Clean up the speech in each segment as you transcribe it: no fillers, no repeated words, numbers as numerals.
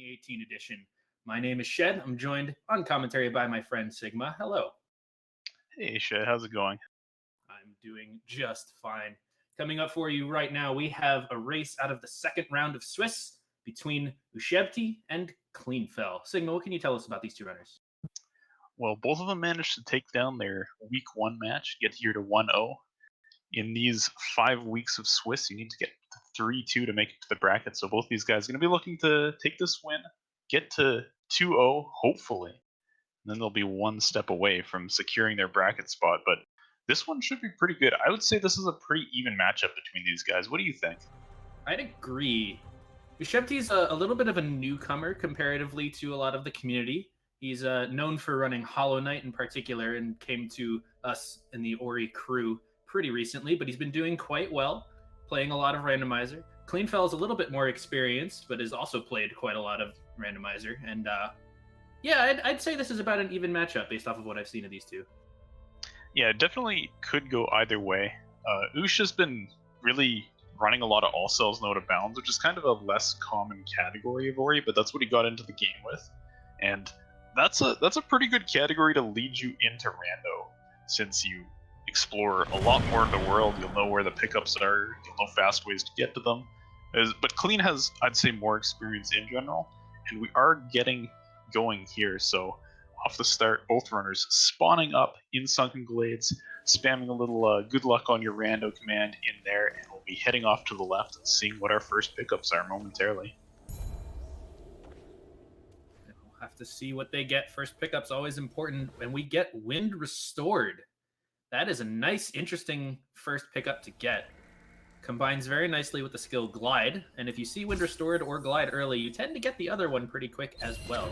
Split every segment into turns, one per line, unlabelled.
2018 edition. My name is Shed. I'm joined on commentary by my friend Sigma. Hello.
Hey, Shay, how's it going?
I'm doing just fine. Coming up for you right now, we have a race out of the second round of Swiss between Ushebti and Cleanfel. Sigma, what can you tell us about these two runners?
Well, both of them managed to take down their week 1 match, get here to 1-0. In these 5 weeks of Swiss, you need to get 3-2 to make it to the bracket. So both these guys are going to be looking to take this win, get to 2-0, hopefully. And then they'll be one step away from securing their bracket spot. But this one should be pretty good. I would say this is a pretty even matchup between these guys. What do you think?
I'd agree. Ushebti's a little bit of a newcomer comparatively to a lot of the community. He's known for running Hollow Knight in particular and came to us in the Ori crew pretty recently, but he's been doing quite well, playing a lot of Randomizer. Cleanfel is a little bit more experienced, but has also played quite a lot of Randomizer. And yeah, I'd say this is about an even matchup based off of what I've seen of these two.
Yeah, it definitely could go either way. Ush has been really running a lot of all cells no out of bounds, which is kind of a less common category of Ori, but that's what he got into the game with. And that's a pretty good category to lead you into Rando, since you explore a lot more of the world, you'll know where the pickups are, you'll know fast ways to get to them. But Clean has, I'd say, more experience in general, and we are getting going here, so off the start, both runners spawning up in Sunken Glades, spamming a little good luck on your rando command in there, and we'll be heading off to the left and seeing what our first pickups are momentarily.
We'll have to see what they get. First pickup's always important, and we get Wind Restored. That is a nice, interesting first pickup to get. Combines very nicely with the skill Glide, and if you see Wind Restored or Glide early, you tend to get the other one pretty quick as well.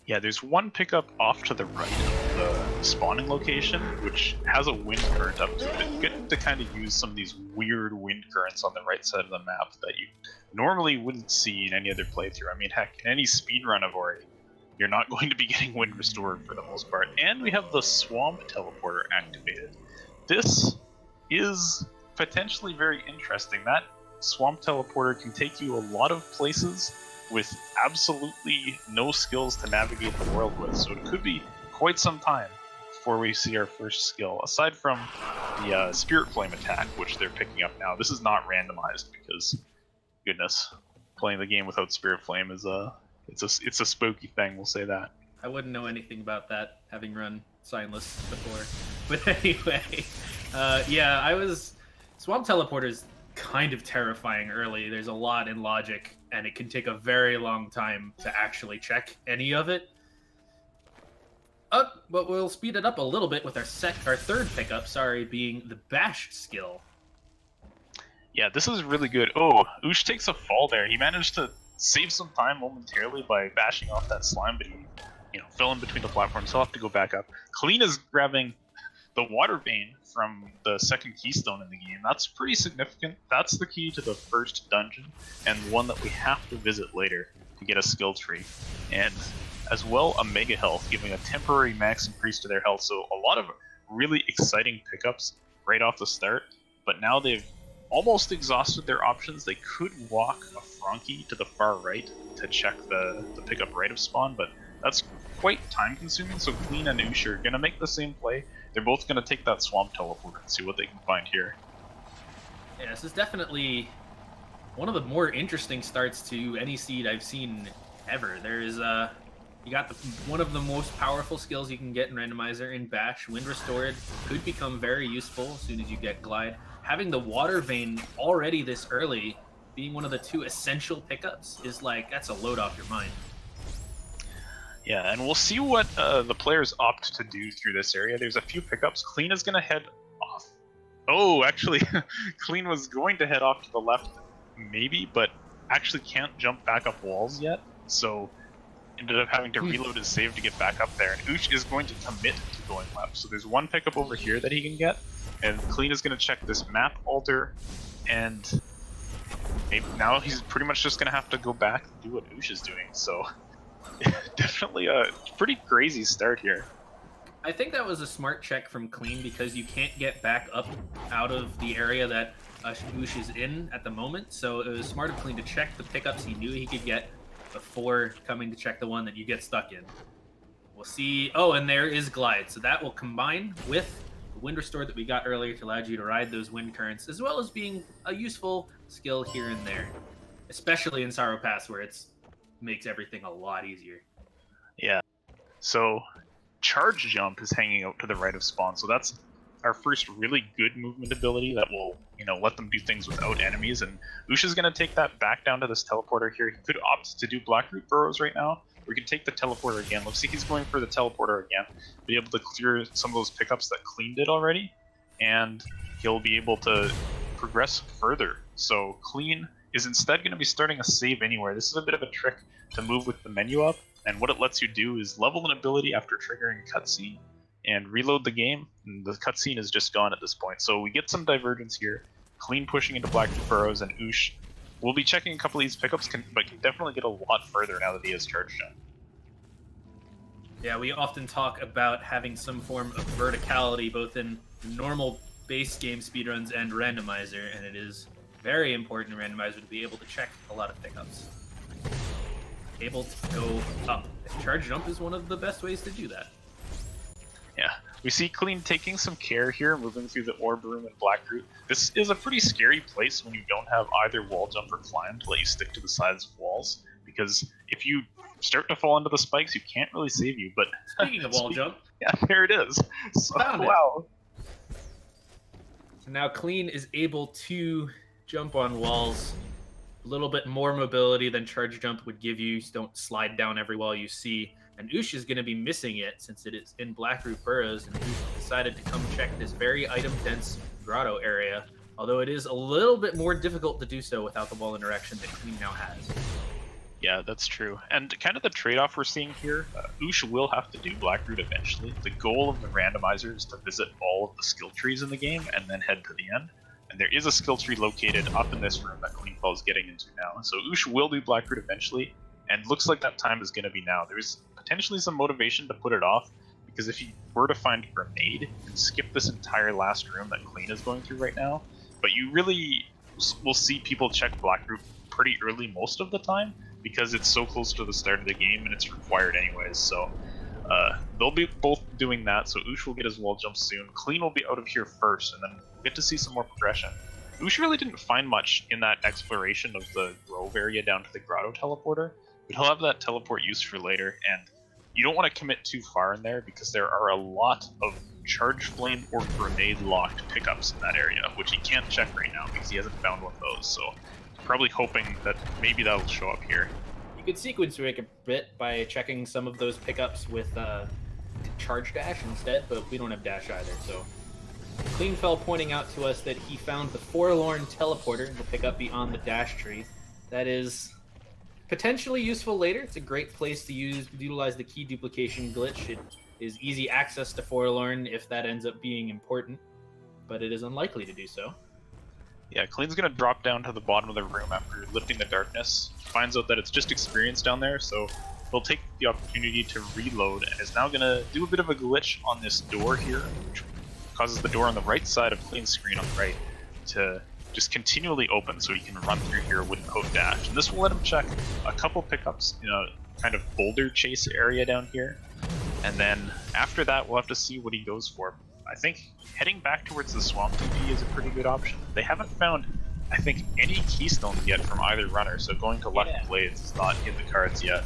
Yeah, there's one pickup off to the right of the spawning location, which has a wind current up to it. You get to kind of use some of these weird wind currents on the right side of the map that you normally wouldn't see in any other playthrough. I mean, heck, in any speedrun of Ori, you're not going to be getting wind restored for the most part. And we have the Swamp Teleporter activated. This is potentially very interesting. That Swamp Teleporter can take you a lot of places with absolutely no skills to navigate the world with, so it could be quite some time before we see our first skill. Aside from the Spirit Flame attack, which they're picking up now, this is not randomized because, goodness, playing the game without Spirit Flame is it's a spooky thing. We'll say that.
I wouldn't know anything about that, having run Signless before. But anyway, yeah, Swamp Teleporter's kind of terrifying early. There's a lot in logic, and it can take a very long time to actually check any of it. But we'll speed it up a little bit with our third pickup, being the Bash skill.
Yeah, this is really good. Oh, Ush takes a fall there. He managed to save some time momentarily by bashing off that slime, but he, fell in between the platforms. He'll have to go back up. Clean is grabbing the Water Vein from the second keystone in the game. That's pretty significant. That's the key to the first dungeon, and one that we have to visit later to get a skill tree. And as well, a Mega Health, giving a temporary max increase to their health. So a lot of really exciting pickups right off the start, but now they've almost exhausted their options. They could walk a Frankie to the far right to check the pickup right of spawn, but that's quite time consuming, so Clean and Ush are going to make the same play. They're both going to take that Swamp Teleporter and see what they can find here.
Yeah, this is definitely one of the more interesting starts to any seed I've seen ever. There's you got one of the most powerful skills you can get in Randomizer in Bash. Wind Restored could become very useful as soon as you get Glide. Having the Water Vein already this early, being one of the two essential pickups, is that's a load off your mind.
Yeah, and we'll see what the players opt to do through this area. There's a few pickups. Clean is going to head off. Oh, actually, Clean was going to head off to the left, maybe, but actually can't jump back up walls yet, so ended up having to reload his save to get back up there. And Ush is going to commit to going left. So there's one pickup over here that he can get, and Clean is going to check this map altar, and maybe now he's pretty much just going to have to go back and do what Ush is doing, so definitely a pretty crazy start here.
I think that was a smart check from Clean because you can't get back up out of the area that Ush is in at the moment. So it was smart of Clean to check the pickups he knew he could get before coming to check the one that you get stuck in. We'll see. Oh, and there is Glide. So that will combine with the Wind Restore that we got earlier to allow you to ride those wind currents, as well as being a useful skill here and there, especially in Sorrow Pass where it makes everything a lot easier.
Yeah. So Charge Jump is hanging out to the right of spawn, so that's our first really good movement ability that will, let them do things without enemies. And Usha's going to take that back down to this teleporter here. He could opt to do Blackroot Burrows right now. We can take the teleporter again. Let's see, he's going for the teleporter again. Be able to clear some of those pickups that Clean did already, and he'll be able to progress further. So Clean is instead going to be starting a save anywhere. This is a bit of a trick to move with the menu up, and what it lets you do is level an ability after triggering a cutscene and reload the game, and the cutscene is just gone at this point. So we get some divergence here. Clean pushing into Blackroot Burrows, and Ush will be checking a couple of these pickups, but can definitely get a lot further now that he has Charge Jump.
Yeah, we often talk about having some form of verticality both in normal base game speedruns and Randomizer, and it is very important in Randomizer to be able to check a lot of pickups. Able to go up. Charge Jump is one of the best ways to do that.
Yeah, we see Clean taking some care here, moving through the Orb Room and Blackroot. This is a pretty scary place when you don't have either wall jump or climb to let you stick to the sides of walls, because if you start to fall into the spikes, you can't really save you. But
speaking of wall jump,
yeah, there it is. So,
wow. So now Clean is able to jump on walls. A little bit more mobility than Charge Jump would give you. So don't slide down every wall you see. And Ush is going to be missing it since it is in Blackroot Burrows, and Ush decided to come check this very item-dense grotto area, although it is a little bit more difficult to do so without the wall interaction that Clean now has.
Yeah, that's true. And kind of the trade-off we're seeing here, Ush will have to do Blackroot eventually. The goal of the randomizer is to visit all of the skill trees in the game and then head to the end. And there is a skill tree located up in this room that Cleanfel is getting into now. So Ush will do Blackroot eventually, and looks like that time is going to be now. There's potentially some motivation to put it off, because if you were to find Grenade and skip this entire last room that Clean is going through right now, but you really will see people check Blackroot pretty early most of the time, because it's so close to the start of the game and it's required anyways. So they'll be both doing that, so Ush will get his wall jump soon. Clean will be out of here first, and then we'll get to see some more progression. Ush really didn't find much in that exploration of the grove area down to the grotto teleporter, but he'll have that teleport used for later, and you don't want to commit too far in there because there are a lot of Charge Flame or Grenade locked pickups in that area, which he can't check right now because he hasn't found one of those, so probably hoping that maybe that'll show up here.
You could sequence break a bit by checking some of those pickups with Charge Dash instead, but we don't have Dash either, so Cleanfel pointing out to us that he found the Forlorn Teleporter, the pickup beyond the Dash tree. That is potentially useful later. It's a great place to utilize the key duplication glitch. It is easy access to Forlorn if that ends up being important, but it is unlikely to do so.
Yeah, Clean's gonna drop down to the bottom of the room after lifting the darkness. Finds out that it's just experience down there, so he'll take the opportunity to reload, and is now gonna do a bit of a glitch on this door here, which causes the door on the right side of Clean's screen on the right to just continually open, so he can run through here without dash. And this will let him check a couple pickups in a kind of boulder chase area down here, and then after that we'll have to see what he goes for. I think heading back towards the Swamp TP is a pretty good option. They haven't found, I think, any keystones yet from either runner, so going to Left Blades is not in the cards yet.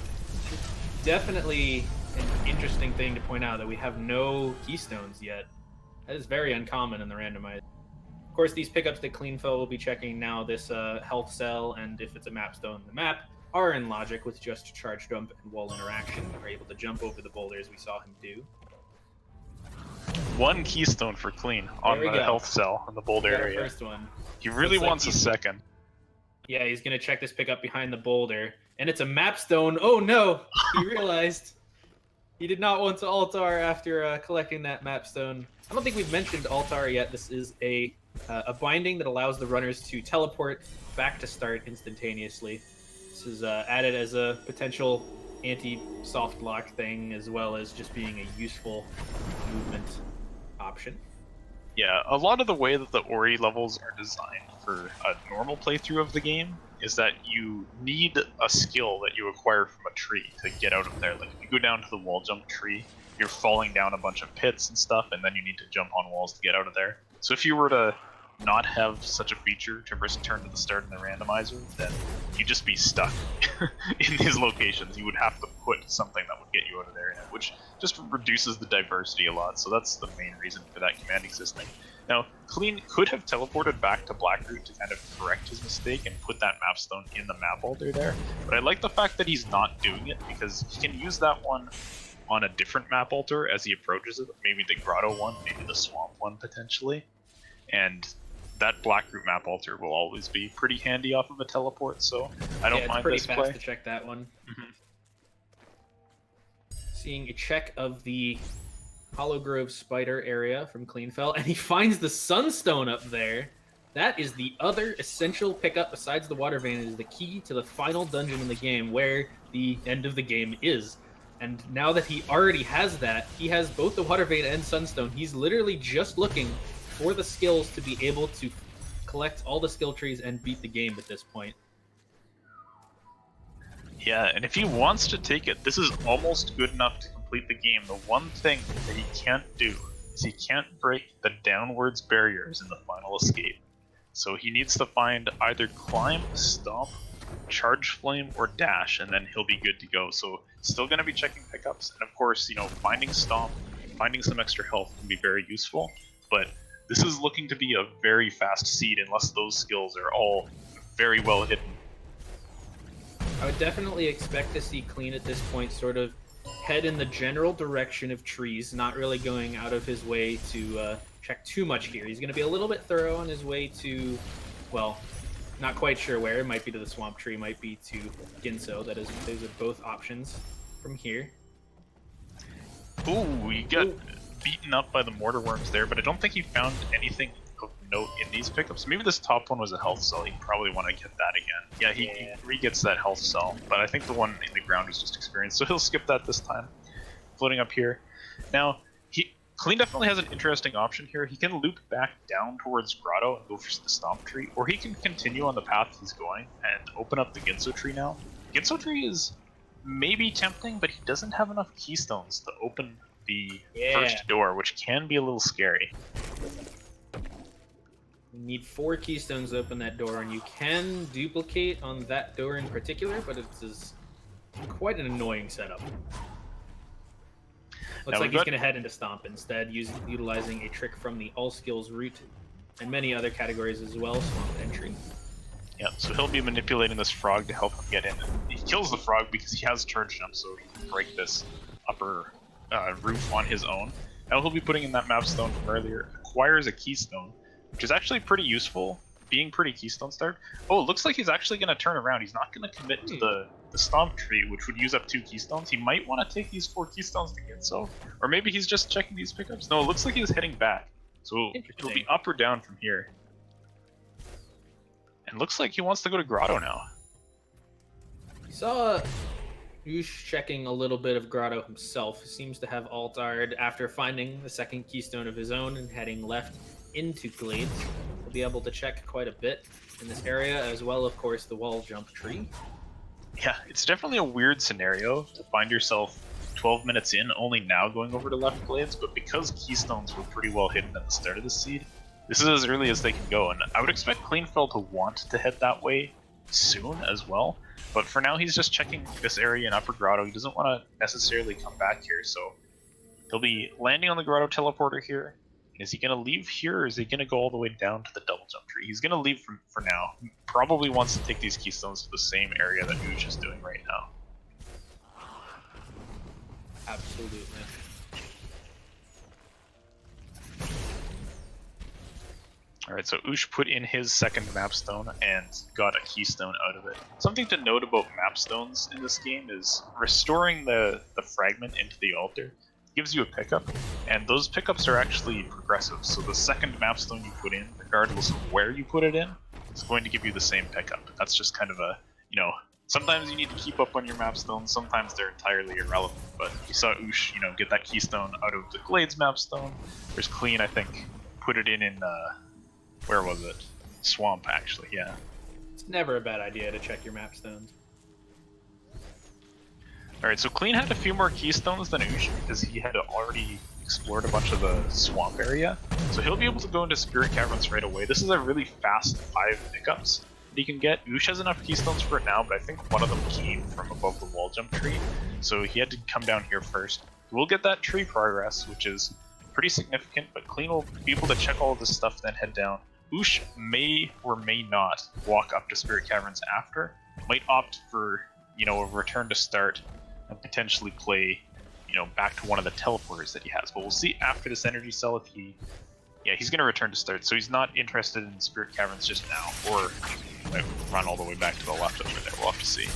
Definitely an interesting thing to point out that we have no keystones yet. That is very uncommon in the randomizer. Of course, these pickups that Cleanfel will be checking now, this health cell, and if it's a map stone, the map, are in logic with just Charge Jump and wall interaction. We're able to jump over the boulders we saw him do.
One keystone for Clean on the health cell in the boulder area.
First one.
He really wants a second.
Yeah, he's going to check this pickup behind the boulder, and it's a map stone. Oh no! He realized he did not want to altar after collecting that map stone. I don't think we've mentioned altar yet. This is a binding that allows the runners to teleport back to start instantaneously. This is added as a potential anti-soft lock thing, as well as just being a useful movement option.
Yeah, a lot of the way that the Ori levels are designed for a normal playthrough of the game is that you need a skill that you acquire from a tree to get out of there. Like if you go down to the wall jump tree, you're falling down a bunch of pits and stuff, and then you need to jump on walls to get out of there. So if you were to not have such a feature to return to the start in the randomizer, then you'd just be stuck in these locations. You would have to put something that would get you out of there, which just reduces the diversity a lot. So that's the main reason for that command existing. Now, Clean could have teleported back to Blackroot to kind of correct his mistake and put that map stone in the map altar there, but I like the fact that he's not doing it because he can use that one on a different map altar as he approaches it, maybe the grotto one, maybe the swamp one potentially, and that Blackroot map altar will always be pretty handy off of a teleport, so I don't mind this play.
It's pretty fast to check that one. Seeing a check of the Hollow Grove Spider area from Cleanfel, and he finds the Sunstone up there. That is the other essential pickup besides the Water Vein. It is the key to the final dungeon in the game, where the end of the game is. And now that he already has that, he has both the Water Vein and Sunstone. He's literally just looking for the skills to be able to collect all the skill trees and beat the game at this point.
Yeah, and if he wants to take it, this is almost good enough to complete the game. The one thing that he can't do is he can't break the downwards barriers in the final escape. So he needs to find either climb, stomp, charge flame, or dash, and then he'll be good to go. So still going to be checking pickups, and of course, you know, finding stomp, finding some extra health can be very useful, but this is looking to be a very fast seed unless those skills are all very well hidden.
I would definitely expect to see Clean at this point sort of head in the general direction of trees, not really going out of his way to check too much here. He's going to be a little bit thorough on his way to, well, not quite sure where. It might be to the Swamp Tree, might be to Ginso. Those are both options from here.
Ooh, he got beaten up by the mortar worms there, but I don't think he found anything of note in these pickups. Maybe this top one was a health cell. He probably want to get that again. Yeah, he re-gets that health cell, but I think the one in the ground was just experience, so he'll skip that this time. Floating up here. Now, Clean definitely has an interesting option here. He can loop back down towards Grotto and go for the Stomp Tree, or he can continue on the path he's going and open up the Ginso Tree now. Ginso Tree is maybe tempting, but he doesn't have enough keystones to open the first door, which can be a little scary.
You need 4 keystones to open that door, and you can duplicate on that door in particular, but it's quite an annoying setup. Looks like he's going to head into Stomp instead, utilizing a trick from the All Skills route and many other categories as well, Swamp Entry.
Yeah, so he'll be manipulating this frog to help him get in. He kills the frog because he has charge jump, so he can break this upper roof on his own. Now he'll be putting in that map stone from earlier, acquires a keystone, which is actually pretty useful, being pretty keystone starved. Oh, it looks like he's actually going to turn around. He's not going to commit to the Stomp Tree, which would use up 2 keystones. He might want to take these 4 keystones to get so, or maybe he's just checking these pickups. No, it looks like he's heading back, so it'll be up or down from here. And looks like he wants to go to Grotto now.
Saw Ush checking a little bit of Grotto himself. Seems to have altared after finding the second keystone of his own and heading left into Glades. We'll be able to check quite a bit in this area, as well, of course, the wall jump tree.
Yeah, it's definitely a weird scenario to find yourself 12 minutes in, only now going over to left Glades, but because keystones were pretty well hidden at the start of the seed, this is as early as they can go, and I would expect Cleanfel to want to head that way soon as well, but for now he's just checking this area in Upper Grotto. He doesn't want to necessarily come back here, so he'll be landing on the Grotto teleporter here. Is he going to leave here, or is he going to go all the way down to the double jump tree? He's going to leave for now. He probably wants to take these keystones to the same area that Ush is doing right now.
Absolutely.
Alright, so Ush put in his second map stone and got a keystone out of it. Something to note about map stones in this game is restoring the fragment into the altar gives you a pickup, and those pickups are actually progressive. So the second map stone you put in, regardless of where you put it in, is going to give you the same pickup. That's just kind of a, you know, sometimes you need to keep up on your map stones, sometimes they're entirely irrelevant, but you saw Ush, you know, get that keystone out of the Glades map stone. There's Clean, I think, put it in where was it? Swamp, actually, yeah.
never a bad idea to check your map stones.
Alright, so Clean had a few more keystones than Ush because he had already explored a bunch of the swamp area. So he'll be able to go into Spirit Caverns right away. This is a really fast 5 pickups that he can get. Ush has enough keystones for it now, but I think one of them came from above the wall jump tree. So he had to come down here first. We'll get that tree progress, which is pretty significant, but Clean will be able to check all of this stuff, then head down. Ush may or may not walk up to Spirit Caverns after. Might opt for, you know, a return to start and potentially play, you know, back to one of the teleporters that he has. But we'll see after this energy cell if he... Yeah, he's going to return to start, so he's not interested in Spirit Caverns just now, or might run all the way back to the left over there. We'll have to see.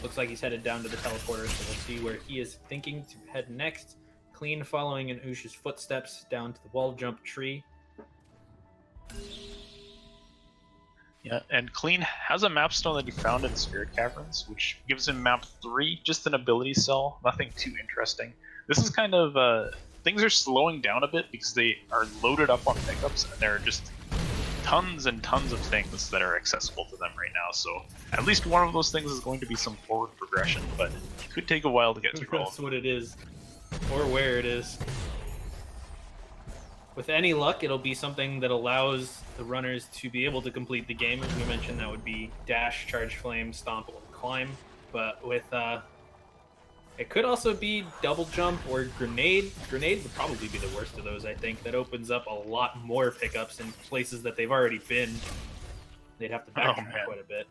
Looks like he's headed down to the teleporter, so we'll see where he is thinking to head next. Clean following in Ush's footsteps down to the wall jump tree.
Yeah, and Clean has a map stone that he found in Spirit Caverns, which gives him map 3, just an ability cell, nothing too interesting. This is kind of, things are slowing down a bit because they are loaded up on pickups, and there are just tons and tons of things that are accessible to them right now, so at least one of those things is going to be some forward progression, but it could take a while to get through all of
That's what it is, or where it is. With any luck, it'll be something that allows the runners to be able to complete the game. As we mentioned, that would be dash, charge flame, stomp, or climb. But with it could also be double jump or grenade. Grenade would probably be the worst of those, I think. That opens up a lot more pickups in places that they've already been. They'd have to backtrack quite a bit.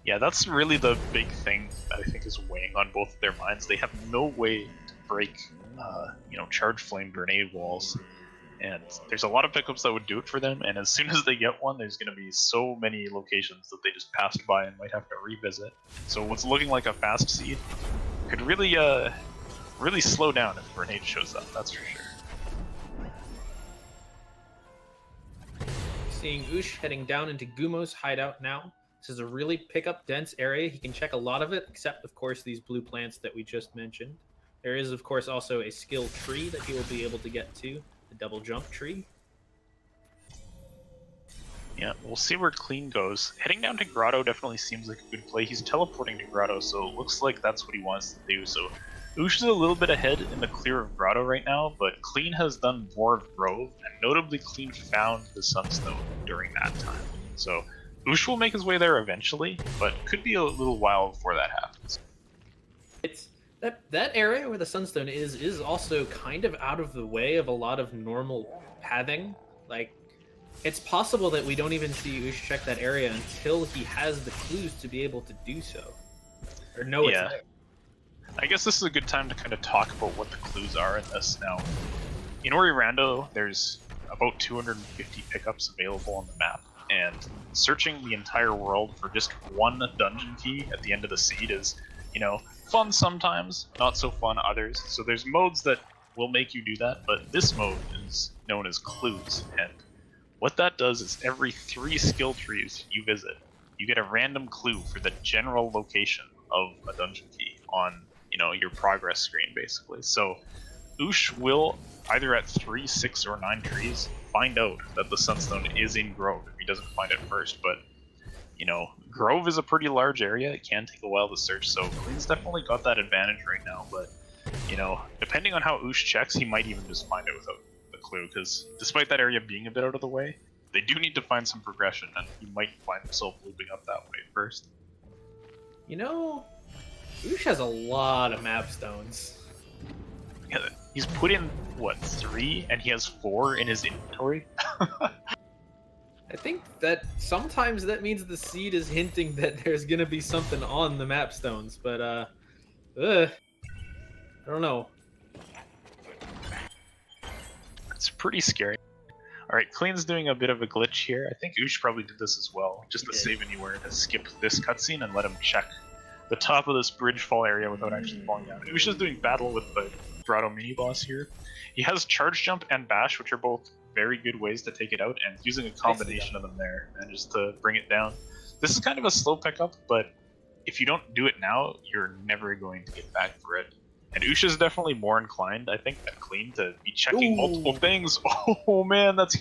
Yeah, that's really the big thing that I think is weighing on both of their minds. They have no way to break, you know, charge flame grenade walls. And there's a lot of pickups that would do it for them, and as soon as they get one, there's going to be so many locations that they just passed by and might have to revisit. So what's looking like a fast seed could really, really slow down if Grenade shows up, that's for sure.
Seeing Ush heading down into Gumo's hideout now. This is a really pickup dense area. He can check a lot of it, except, of course, these blue plants that we just mentioned. There is, of course, also a skill tree that he will be able to get to. The double jump tree.
Yeah, we'll see where Clean goes. Heading down to Grotto definitely seems like a good play. He's teleporting to Grotto, so it looks like that's what he wants to do. So Ush is a little bit ahead in the clear of Grotto right now, but Clean has done more of Grove, and notably Clean found the Sunstone during that time. So Ush will make his way there eventually, but could be a little while before that happens.
It's that area where the Sunstone is also kind of out of the way of a lot of normal pathing. Like, it's possible that we don't even see Ush check that area until he has the clues to be able to do so. Or know it's there.
I guess this is a good time to kind of talk about what the clues are in this now. In Ori Rando, there's about 250 pickups available on the map, and searching the entire world for just one dungeon key at the end of the seed is, you know, fun sometimes, not so fun others. So there's modes that will make you do that, but this mode is known as clues, and what that does is every 3 skill trees you visit, you get a random clue for the general location of a dungeon key on, you know, your progress screen, basically. So Ush will, either at 3, 6, or 9 trees, find out that the Sunstone is in Grove if he doesn't find it first, but you know, Grove is a pretty large area. It can take a while to search, so Clean's definitely got that advantage right now. But, you know, depending on how Ush checks, he might even just find it without the clue, because despite that area being a bit out of the way, they do need to find some progression, and he might find himself looping up that way first.
You know, Ush has a lot of map stones.
Yeah, he's put in, what, 3, and he has 4 in his inventory?
I think that sometimes that means the seed is hinting that there's gonna be something on the map stones, but I don't know.
It's pretty scary. Alright, Clean's doing a bit of a glitch here. I think Ush probably did this as well, just to save anywhere to skip this cutscene and let him check the top of this bridge fall area without actually falling down. Ush is doing battle with the Grotto mini-boss here. He has charge jump and bash, which are both very good ways to take it out, and using a combination of them there manages to bring it down. This is kind of a slow pickup, but if you don't do it now, you're never going to get back for it. And Ush is definitely more inclined, I think, than Clean to be checking multiple things. Oh man, that's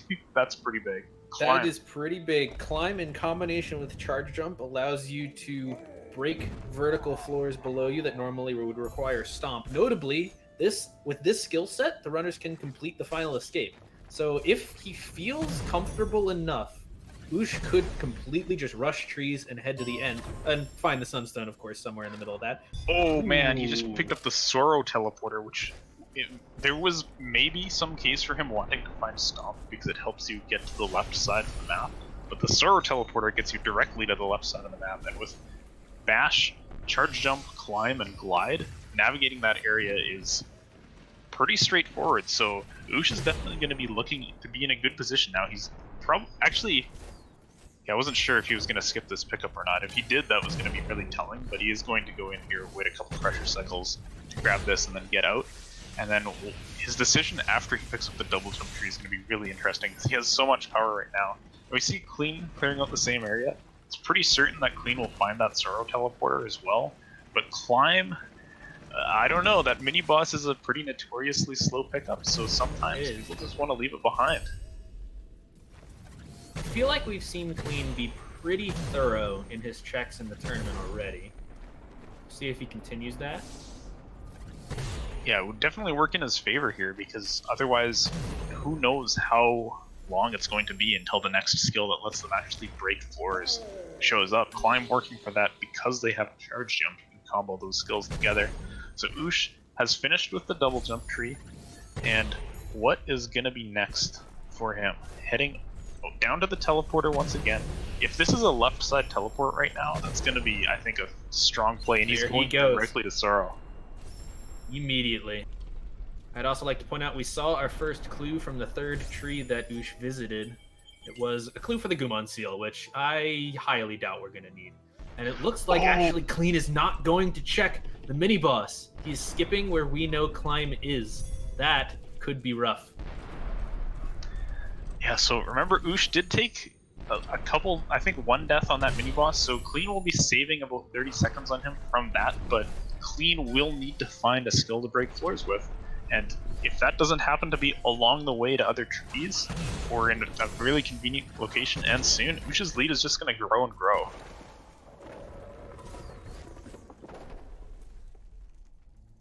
pretty big. Climb.
That is pretty big. Climb in combination with charge jump allows you to break vertical floors below you that normally would require stomp. Notably, with this skill set, the runners can complete the final escape. So if he feels comfortable enough, Ush could completely just rush trees and head to the end and find the sunstone, of course, somewhere in the middle of that.
Oh man, he just
Ooh.
picked up the Sorrow teleporter, which there was maybe some case for him wanting to find Stomp because it helps you get to the left side of the map. But the Sorrow teleporter gets you directly to the left side of the map, and with Bash, Charge Jump, Climb, and Glide, navigating that area is pretty straightforward. So Ush is definitely going to be looking to be in a good position now. He's actually. Yeah, I wasn't sure if he was going to skip this pickup or not. If he did, that was going to be really telling, but he is going to go in here, wait a couple pressure cycles to grab this, and then get out. And then his decision after he picks up the double jump tree is going to be really interesting, because he has so much power right now. And we see Clean clearing out the same area. It's pretty certain that Clean will find that Sorrow teleporter as well. But Climb, I don't know, that mini-boss is a pretty notoriously slow pickup, so sometimes people just want to leave it behind.
I feel like we've seen Clean be pretty thorough in his checks in the tournament already. See if he continues that.
Yeah, it would definitely work in his favor here, because otherwise, who knows how long it's going to be until the next skill that lets them actually break floors shows up. Climb working for that because they have charge jump. You can combo those skills together. So Ush has finished with the double jump tree, and what is going to be next for him? Heading down to the teleporter once again. If this is a left side teleport right now, that's going to be, I think, a strong play, and he's going directly to Sorrow.
Immediately. I'd also like to point out we saw our first clue from the third tree that Ush visited. It was a clue for the Gumon seal, which I highly doubt we're going to need. And it looks like actually Clean is not going to check the mini-boss. He's skipping where we know Climb is. That could be rough.
Yeah, so remember, Ush did take a couple, I think one death on that mini-boss, so Clean will be saving about 30 seconds on him from that, but Clean will need to find a skill to break floors with. And if that doesn't happen to be along the way to other trees, or in a really convenient location and soon, Ush's lead is just going to grow and grow.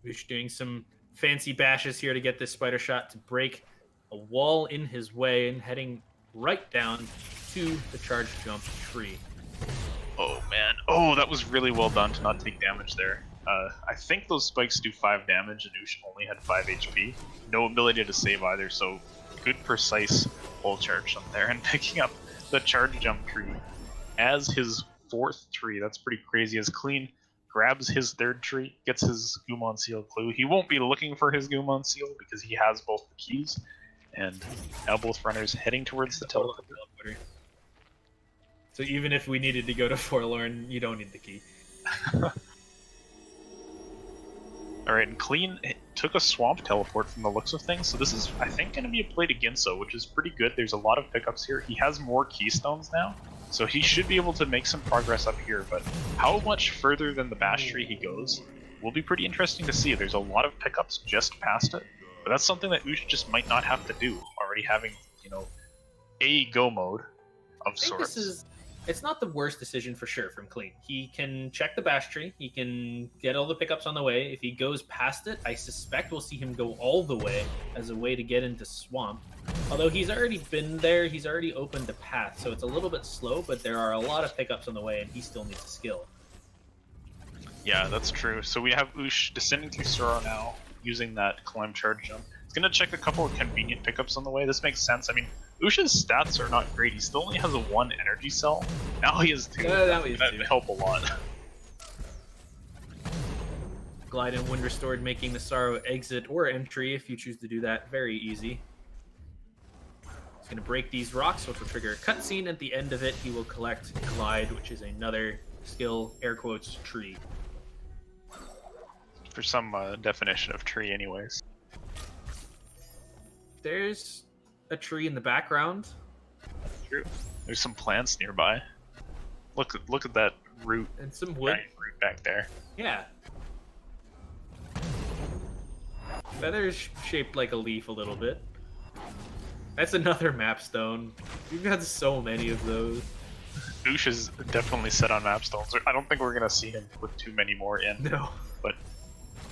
Ush doing some fancy bashes here to get this spider shot to break a wall in his way and heading right down to the charge jump tree.
Oh man, oh, that was really well done to not take damage there. I think those spikes do 5 damage and Ush only had 5 HP. No ability to save either, so good precise wall charge jump there, and picking up the charge jump tree as his 4th tree. That's pretty crazy. As Clean grabs his 3rd tree, gets his Gumon seal clue. He won't be looking for his Gumon seal because he has both the keys, and now both runners heading towards the teleporter.
So even if we needed to go to Forlorn, you don't need the key.
Alright, and Clean took a swamp teleport from the looks of things, so this is, I think, going to be a play to Ginso, which is pretty good. There's a lot of pickups here. He has more keystones now, so he should be able to make some progress up here, but how much further than the Bash tree he goes will be pretty interesting to see. There's a lot of pickups just past it, but that's something that Ush just might not have to do, already having, you know, a go mode of sorts.
It's not the worst decision for sure from Clean. He can check the Bash tree. He can get all the pickups on the way. If he goes past it, I suspect we'll see him go all the way as a way to get into Swamp. Although he's already been there, he's already opened a path, so it's a little bit slow, but there are a lot of pickups on the way, and he still needs a skill.
Yeah, that's true. So we have Ush descending through Sorrow now, using that Climb charge jump. He's going to check a couple of convenient pickups on the way. This makes sense. I mean, Ush's stats are not great. He still only has a 1 energy cell. Now he has 2. That would help a lot.
Glide and Wind Restored, making the Sorrow exit or entry, if you choose to do that, very easy. He's going to break these rocks, which will trigger a cutscene. At the end of it, he will collect Glide, which is another skill, air quotes, tree.
For some definition of tree anyways.
There's a tree in the background.
That's true. There's some plants nearby. Look at that root.
And some wood.
Giant root back there.
Yeah. Feathers shaped like a leaf a little bit. That's another map stone. We've got so many of those.
Ush is definitely set on map stones. I don't think we're gonna see him put too many more in.
No.
But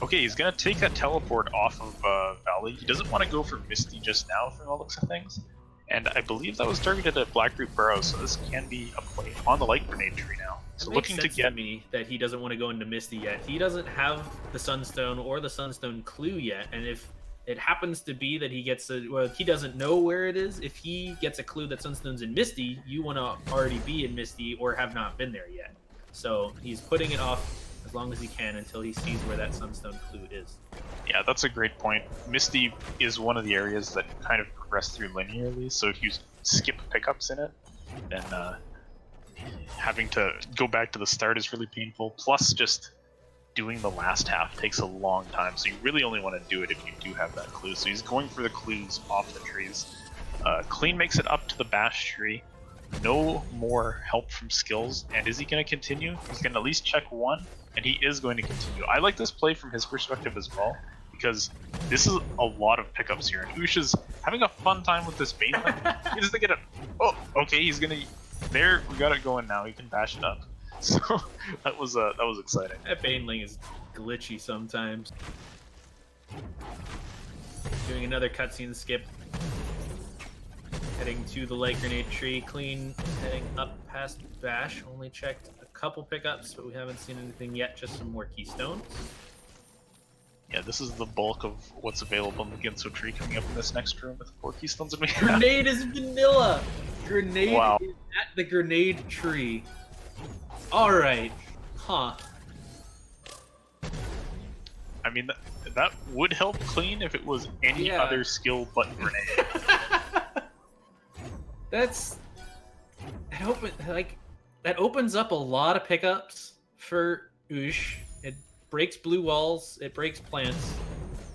okay, he's gonna take that teleport off of Valley. He doesn't want to go for Misty just now, from the looks of things. And I believe that was targeted at Blackroot Burrow, so this can be a play on the light grenade tree now. So
It
looking
makes sense
to get
me that he doesn't want to go into Misty yet. He doesn't have the Sunstone or the Sunstone clue yet, and if it happens to be that he gets he doesn't know where it is. If he gets a clue that Sunstone's in Misty, you want to already be in Misty or have not been there yet. So he's putting it off as long as he can until he sees where that Sunstone clue is.
Yeah, that's a great point. Misty is one of the areas that kind of progress through linearly, so if you skip pickups in it, then having to go back to the start is really painful. Plus, just doing the last half takes a long time, so you really only want to do it if you do have that clue. So he's going for the clues off the trees. Clean makes it up to the bash tree. No more help from skills, and is he going to continue? He's going to at least check one, and he is going to continue. I like this play from his perspective as well, because this is a lot of pickups here, and Ush is having a fun time with this bait. He doesn't get it. Oh, okay, he's going to... There, we got it going now. He can bash it up. So that was exciting.
That Baneling is glitchy sometimes. Doing another cutscene skip. Heading to the light grenade tree. Clean heading up past Bash. Only checked a couple pickups, but we haven't seen anything yet. Just some more keystones.
Yeah, this is the bulk of what's available in the Ginso tree coming up in this next room with 4 keystones and we have.
Grenade is vanilla! Grenade
Wow.
is at the grenade tree. Alright. Huh.
I mean, that would help Clean if it was any other skill but grenade.
That opens up a lot of pickups for Ush. It breaks blue walls, it breaks plants,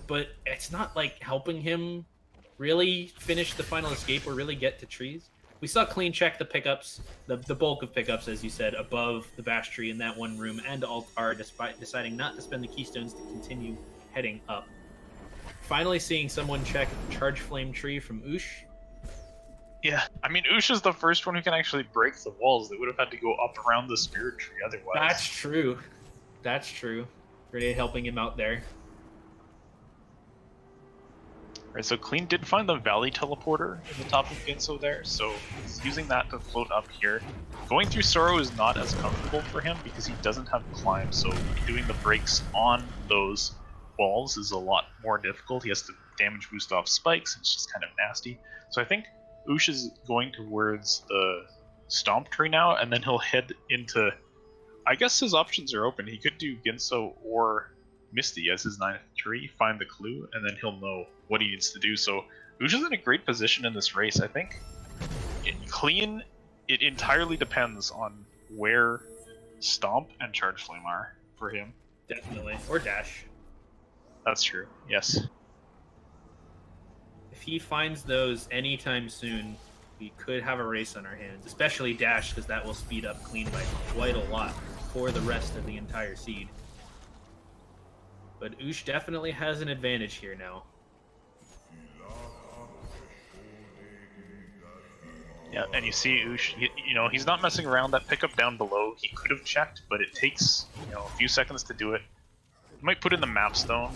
but it's not like helping him really finish the final escape or really get to trees. We saw Clean check the pickups, the bulk of pickups, as you said, above the bash tree in that one room and Alt-R, despite deciding not to spend the keystones to continue heading up. Finally seeing someone check Charge Flame Tree from Ush.
Yeah, I mean, Ush is the first one who can actually break the walls. They would have had to go up around the Spirit Tree otherwise.
That's true. That's true. Grenade helping him out there.
Right, so Clean did find the Valley Teleporter in the top of Ginso there, so he's using that to float up here. Going through Sorrow is not as comfortable for him because he doesn't have climb, so doing the breaks on those walls is a lot more difficult. He has to damage boost off spikes, it's just kind of nasty. So I think Ush is going towards the Stomp Tree now, and then he'll head into... I guess his options are open. He could do Ginso or Misty as his 9th tree, find the clue, and then he'll know what he needs to do. So Ush is in a great position in this race. I think Clean, it entirely depends on where Stomp and Charge Flame are for him.
Definitely. Or Dash.
That's true, yes.
If he finds those anytime soon, we could have a race on our hands, especially Dash, because that will speed up Clean by quite a lot for the rest of the entire seed. But Ush definitely has an advantage here now.
Yeah, and you see Ush, you know, he's not messing around. That pickup down below, he could have checked, but it takes, you know, a few seconds to do it. He might put in the map stone.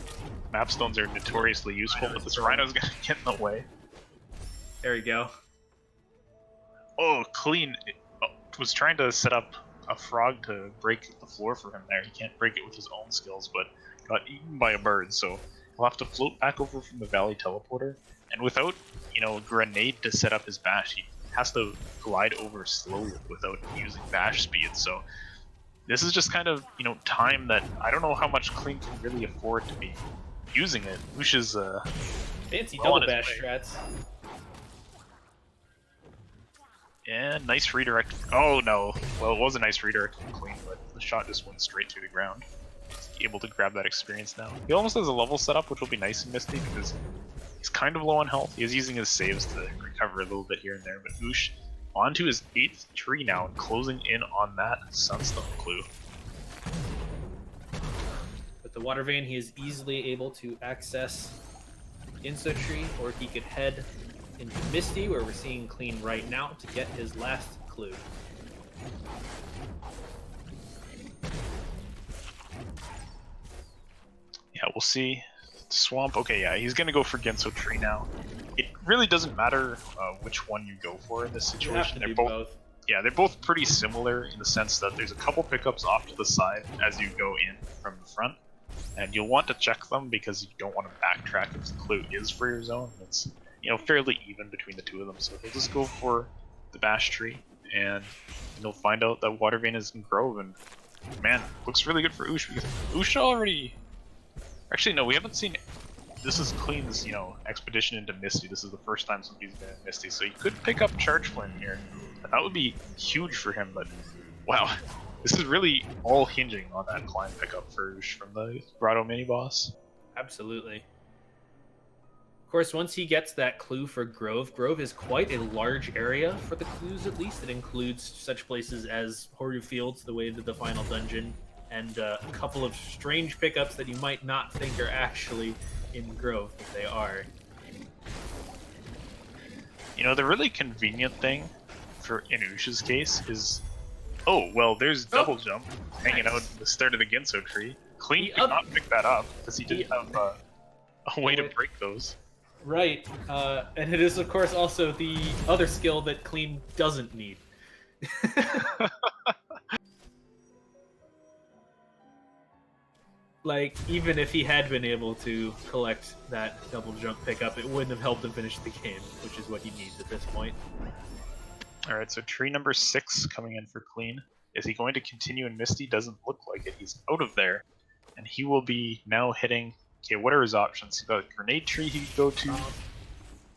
Map stones are notoriously useful, but this Rhino's gonna get in the way.
There we go.
Oh, Clean was trying to set up a frog to break the floor for him there. He can't break it with his own skills, but got eaten by a bird, so he'll have to float back over from the Valley Teleporter. And without, you know, a grenade to set up his bash, he has to glide over slowly without using bash speed. So this is just kind of, you know, time that I don't know how much Clean can really afford to be using it. Ush is
fancy
well
double bash strats.
Yeah, nice redirect. Oh no. Well, it was a nice redirect from Clean, but the shot just went straight to the ground. He's able to grab that experience now. He almost has a level set up, which will be nice in Misty because he's kind of low on health. He is using his saves to recover a little bit here and there, but Ush onto his 8th tree now and closing in on that Sunstone clue.
With the Water Vein, he is easily able to access Ginso Tree, or he could head into Misty, where we're seeing Clean right now to get his last clue.
Yeah, we'll see. Swamp, okay, yeah, he's gonna go for Genso Tree now. It really doesn't matter which one you go for in this situation.
They're both.
Yeah, they're both pretty similar in the sense that there's a couple pickups off to the side as you go in from the front, and you'll want to check them because you don't want to backtrack if the clue is for your zone. It's, you know, fairly even between the two of them, so they'll just go for the Bash Tree, and you'll find out that Water Vein is in Grove, and man, looks really good for Ush because Ush already. Actually, no, we haven't seen. This is Clean's, you know, expedition into Misty. This is the first time somebody's been in Misty, so you could pick up Charge Flame here. That would be huge for him, but wow, this is really all hinging on that climb pickup for Ush from the Grotto mini boss.
Absolutely. Of course, once he gets that clue for Grove, Grove is quite a large area for the clues. At least it includes such places as Horu Fields, the way to the final dungeon, and a couple of strange pickups that you might not think are actually in Grove, but they are.
You know, the really convenient thing for in Ush's case is, oh, well, there's double jump hanging out at the start of the Genso tree. Clean did not pick that up because he didn't have a way to break those.
Right, and it is, of course, also the other skill that Clean doesn't need. Like, even if he had been able to collect that double jump pickup, it wouldn't have helped him finish the game, which is what he needs at this point.
Alright, so tree number 6 coming in for Clean. Is he going to continue in Misty? Doesn't look like it. He's out of there. And he will be now hitting... Okay, what are his options? He's got a Grenade Tree he could go to.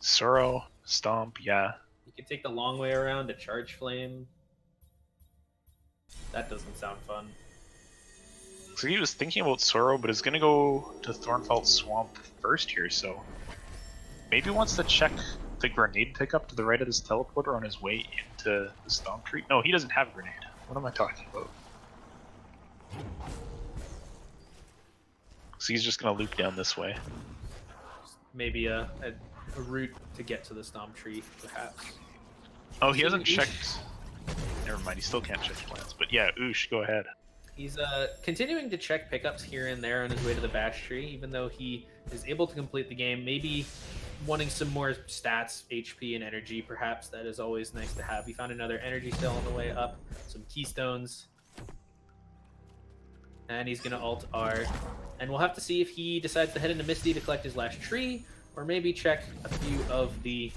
Sorrow, Stomp, yeah.
You can take the long way around to Charge Flame. That doesn't sound fun.
So he was thinking about Sorrow, but is going to go to Thornfelt Swamp first here, so... Maybe wants to check the grenade pickup to the right of this teleporter on his way into the Stomp Tree. No, he doesn't have a grenade. What am I talking about? So he's just going to loop down this way.
Maybe a route to get to the Stomp Tree, perhaps.
Oh, he hasn't checked... Never mind, he still can't check plans. But yeah, Ush, go ahead.
He's continuing to check pickups here and there on his way to the Bash Tree, even though he is able to complete the game. Maybe wanting some more stats, HP, and energy, perhaps. That is always nice to have. He found another energy cell on the way up, some keystones. And he's going to alt R. And we'll have to see if he decides to head into Misty to collect his last tree, or maybe check a few of the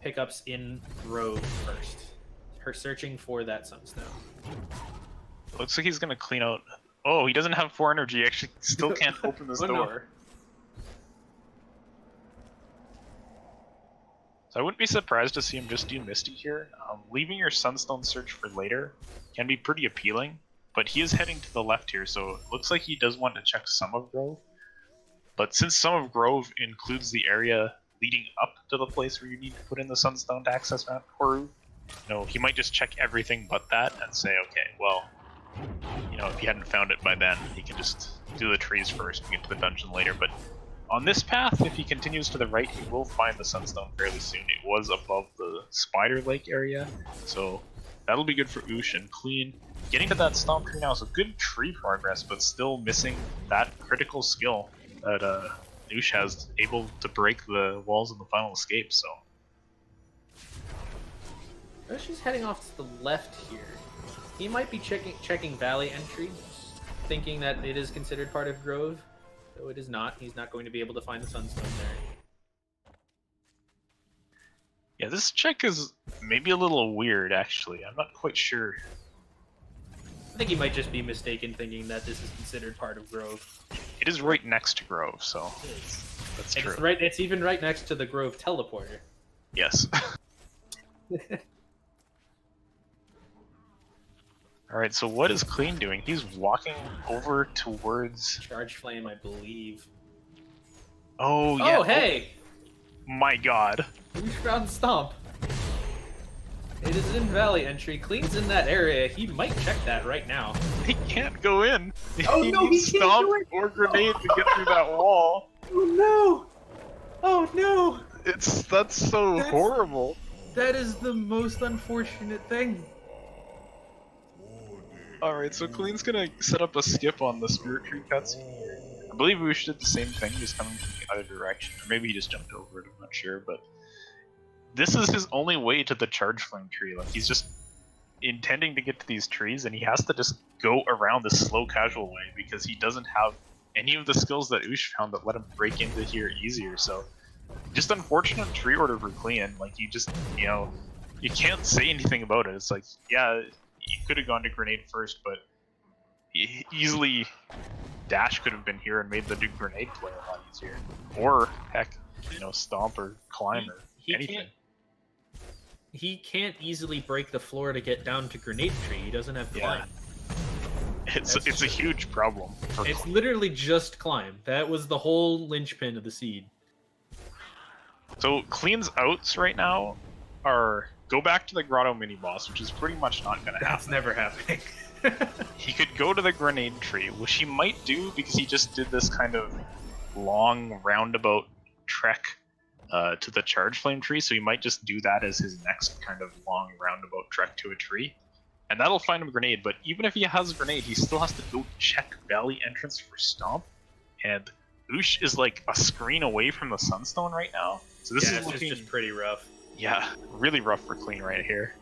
pickups in Grove first. Her searching for that Sunstone.
Looks like he's gonna clean out. Oh, he doesn't have 4 energy. Actually, still can't open this door.
No.
So I wouldn't be surprised to see him just do Misty here. Leaving your Sunstone search for later can be pretty appealing, but he is heading to the left here, so it looks like he does want to check some of Grove. But since some of Grove includes the area leading up to the place where you need to put in the Sunstone to access Mount Horu, you know, he might just check everything but that and say, okay, well, you know, if he hadn't found it by then, he can just do the trees first and get to the dungeon later. But on this path, if he continues to the right, he will find the Sunstone fairly soon. It was above the Spider Lake area, so that'll be good for Ush and Clean. Getting to that Stomp Tree now is a good tree progress, but still missing that critical skill that Ush has, able to break the walls of the final escape, so...
Ush is heading off to the left here. He might be checking Valley entry, thinking that it is considered part of Grove, though it is not. He's not going to be able to find the Sunstone there.
Yeah, this check is maybe a little weird, actually. I'm not quite sure.
I think he might just be mistaken, thinking that this is considered part of Grove.
It is right next to Grove, so that's true.
It's even right next to the Grove teleporter.
Yes. Alright, so what is Clean doing? He's walking over towards...
Charge Flame, I believe.
Oh, yeah.
Oh, hey!
Oh, my god.
We found Stomp. It is in Valley entry. Clean's in that area. He might check that right now.
He can't go in.
Oh,
he
no,
needs
he can't
Stomp
go in.
or Grenade to get through that wall.
Oh, no! Oh, no!
That's so
That's-
horrible.
That is the most unfortunate thing.
Alright, so Clean's gonna set up a skip on the Spirit Tree cutscene here. I believe Ush did the same thing, just coming from the other direction. Or maybe he just jumped over it, I'm not sure, but this is his only way to the Charge Flame tree. Like, he's just intending to get to these trees, and he has to just go around this slow, casual way because he doesn't have any of the skills that Ush found that let him break into here easier. So, just unfortunate tree order for Clean. Like, you just, you can't say anything about it. It's like, yeah, you could have gone to grenade first, but easily dash could have been here and made the new grenade play a lot easier. Or heck, stomp or climb or anything.
He can't easily break the floor to get down to grenade tree. He doesn't have climb.
It's a huge problem.
It's literally just climb. That was the whole linchpin of the seed.
So Clean's outs right now are go back to the grotto mini boss, which is pretty much not going to happen.
That's never happening.
He could go to the grenade tree, which he might do because he just did this kind of long roundabout trek to the charge flame tree, so he might just do that as his next kind of long roundabout trek to a tree. And that'll find him a grenade, but even if he has a grenade, he still has to go check valley entrance for stomp. And Ush is like a screen away from the sunstone right now. So this is looking
just pretty rough.
Yeah, really rough for Clean right here.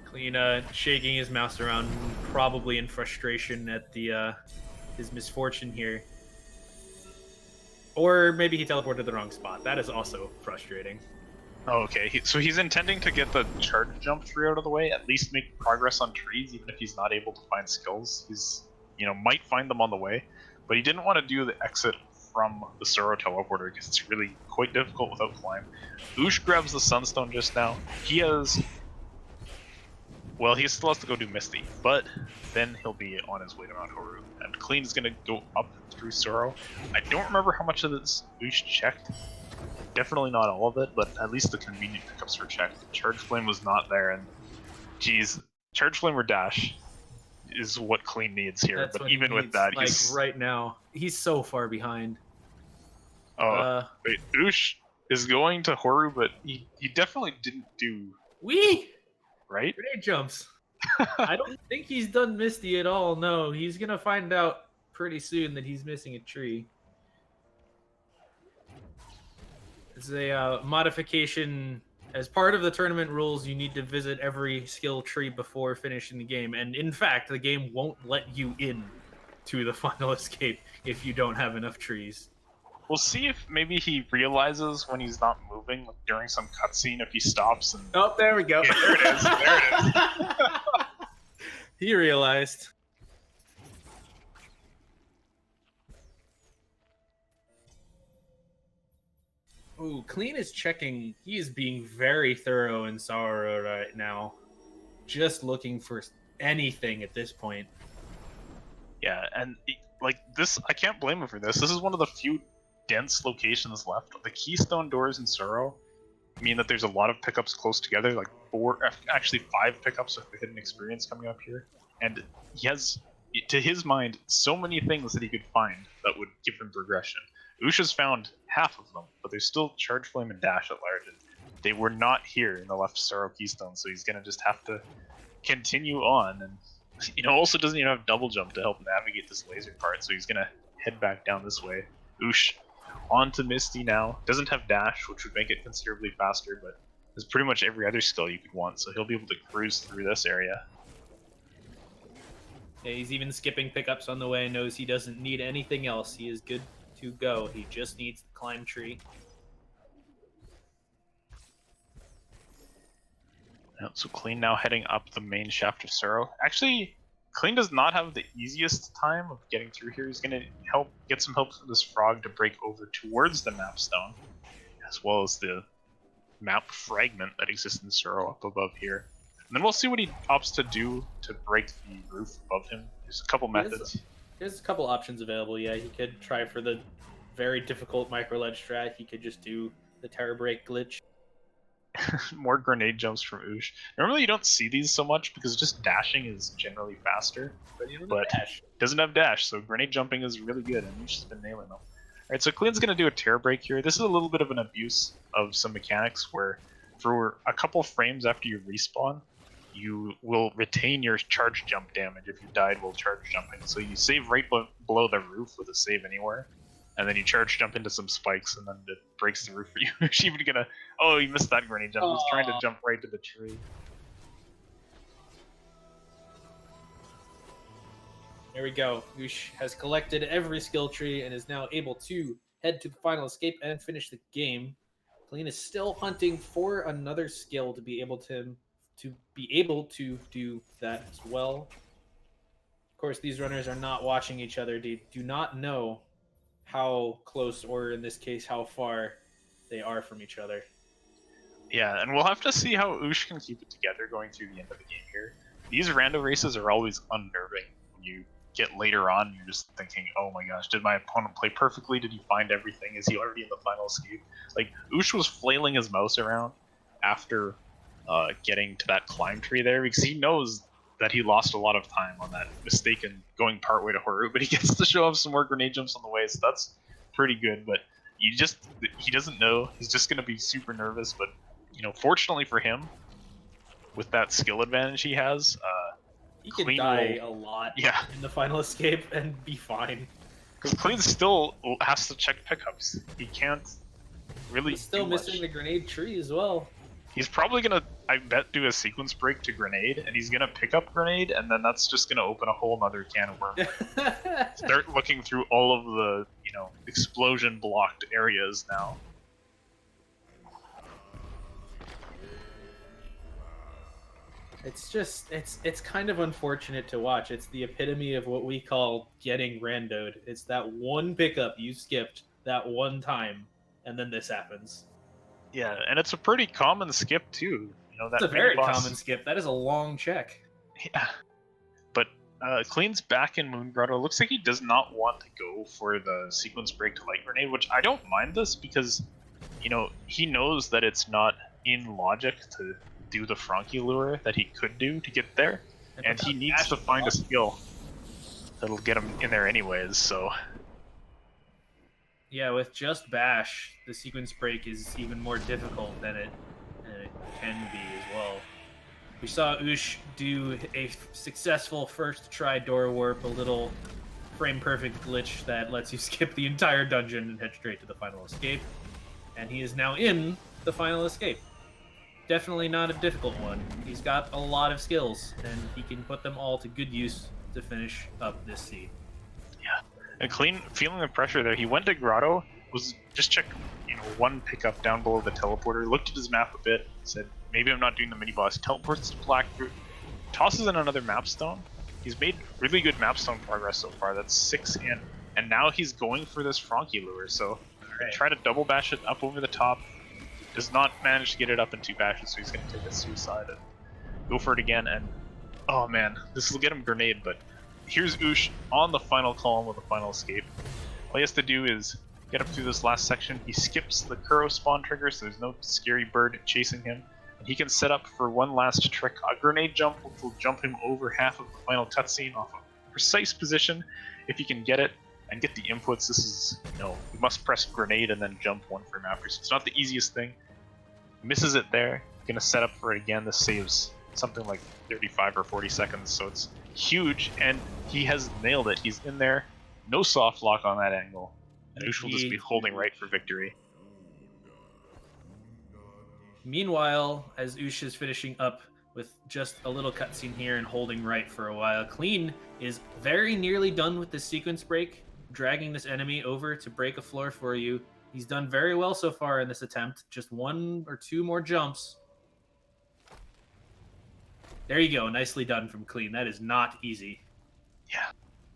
Clean shaking his mouse around, probably in frustration at the his misfortune here. Or maybe he teleported to the wrong spot. That is also frustrating.
Oh, okay, so he's intending to get the charge jump tree out of the way, at least make progress on trees, even if he's not able to find skills. He's, might find them on the way, but he didn't want to do the exit from the Soro teleporter because it's really quite difficult without climb. Ush grabs the Sunstone just now. He has... Well, he still has to go do Misty, but then he'll be on his way to Mount Horu. And Clean is going to go up through Soro. I don't remember how much of this Ush checked. Definitely not all of it, but at least the convenient pickups were checked. Charge Flame was not there, and geez, Charge Flame or Dash is what Clean needs here.
That's
but even with that, he's...
right now, he's so far behind.
Oh, wait, Ush is going to Horu, but he definitely didn't do... Right?
Grenade jumps. I don't think he's done Misty at all. No, he's gonna find out pretty soon that he's missing a tree. It's a modification. As part of the tournament rules, you need to visit every skill tree before finishing the game. And in fact, the game won't let you in to the final escape if you don't have enough trees.
We'll see if maybe he realizes when he's not moving, like during some cutscene, if he stops and...
Oh, there we go.
Yeah, there it is. There it is.
He realized. Ooh, Clean is checking. He is being very thorough in Sorrow right now. Just looking for anything at this point.
Yeah, and like this, I can't blame him for this. This is one of the few dense locations left. The keystone doors in Sorrow mean that there's a lot of pickups close together, like 5 pickups of the hidden experience coming up here. And he has, to his mind, so many things that he could find that would give him progression. Usha's found half of them, but there's still Charge Flame and Dash at large. And they were not here in the left Sorrow keystone, so he's gonna just have to continue on. And also doesn't even have double jump to help navigate this laser part, so he's gonna head back down this way. Ush on to Misty now. Doesn't have dash, which would make it considerably faster, but there's pretty much every other skill you could want, so he'll be able to cruise through this area.
Yeah, he's even skipping pickups on the way, knows he doesn't need anything else. He is good to go. He just needs the climb tree.
So Clean now heading up the main shaft of Sorrow. Actually, Clean does not have the easiest time of getting through here. He's going to get some help from this frog to break over towards the map stone, as well as the map fragment that exists in Sorrow up above here. And then we'll see what he opts to do to break the roof above him. There's a couple methods.
There's a couple options available, yeah. He could try for the very difficult micro ledge strat. He could just do the terror break glitch.
More grenade jumps from Ush. Normally you don't see these so much because just dashing is generally faster,
But he doesn't
but
have dash.
doesn't have dash, so grenade jumping is really good, and Ush has been nailing them. Alright, so Clean's gonna do a tear break here. This is a little bit of an abuse of some mechanics where for a couple frames after you respawn, you will retain your charge jump damage if you died while charge jumping. So you save right below the roof with a save anywhere, and then you charge jump into some spikes, and then it breaks the roof for you. You're even gonna... Oh, you missed that grenade jump. He was trying to jump right to the tree.
There we go. Ush has collected every skill tree and is now able to head to the final escape and finish the game. Clean is still hunting for another skill to be able to do that as well. Of course, these runners are not watching each other. They do not know how close, or in this case, how far they are from each other.
Yeah, and we'll have to see how Ush can keep it together going through the end of the game here. These rando races are always unnerving. When you get later on, you're just thinking, oh my gosh, did my opponent play perfectly? Did he find everything? Is he already in the final escape? Like, Ush was flailing his mouse around after getting to that climb tree there because he knows that he lost a lot of time on that mistake in going partway to Horu, but he gets to show off some more grenade jumps on the way, so that's pretty good. But he doesn't know. He's just going to be super nervous, but fortunately for him, with that skill advantage he has,
he can die a lot in the final escape and be fine.
Because Clean still has to check pickups. He can't really.
He's still missing the grenade tree as well.
He's probably gonna, I bet, do a sequence break to grenade, and he's gonna pick up grenade, and then that's just gonna open a whole nother can of worms. Start looking through all of the, explosion blocked areas now.
It's just, it's kind of unfortunate to watch. It's the epitome of what we call getting randoed. It's that one pickup you skipped that one time, and then this happens.
Yeah, and it's a pretty common skip too.
It's a very common skip. That is a long check.
Yeah, but Clean's back in Moon Grotto. Looks like he does not want to go for the sequence break to light grenade, which I don't mind this because, he knows that it's not in logic to do the Frankie lure that he could do to get there, and he needs to find a skill that'll get him in there anyways. So.
Yeah, with just bash, the sequence break is even more difficult than it can be as well. We saw Ush do a successful first try door warp, a little frame perfect glitch that lets you skip the entire dungeon and head straight to the final escape. And he is now in the final escape. Definitely not a difficult one. He's got a lot of skills, and he can put them all to good use to finish up this seed.
Yeah. And Clean, feeling the pressure there, he went to Grotto, was just checked, one pickup down below the teleporter, looked at his map a bit, said, maybe I'm not doing the mini-boss, teleports to Blackroot, tosses in another map stone. He's made really good map stone progress so far, that's 6 in, and now he's going for this Frankie lure, so try to double bash it up over the top, does not manage to get it up in 2 bashes, so he's going to take a suicide and go for it again, and oh man, this will get him grenade, but here's Ush on the final column with the final escape. All he has to do is get up through this last section. He skips the Kuro spawn trigger, so there's no scary bird chasing him. And he can set up for one last trick, a grenade jump, which will jump him over half of the final cutscene off a precise position. If he can get it and get the inputs, this is, you must press grenade and then jump one frame after. So it's not the easiest thing. Misses it there. Gonna set up for it again. This saves something like 35 or 40 seconds, so it's huge, and he has nailed it. He's in there, no soft lock on that angle, and Ush will just be holding right for victory.
Meanwhile, as Ush is finishing up with just a little cutscene here and holding right for a while, Clean is very nearly done with the sequence break, dragging this enemy over to break a floor for you. He's done very well so far in this attempt, just 1 or 2 more jumps. There you go. Nicely done from Clean. That is not easy.
Yeah.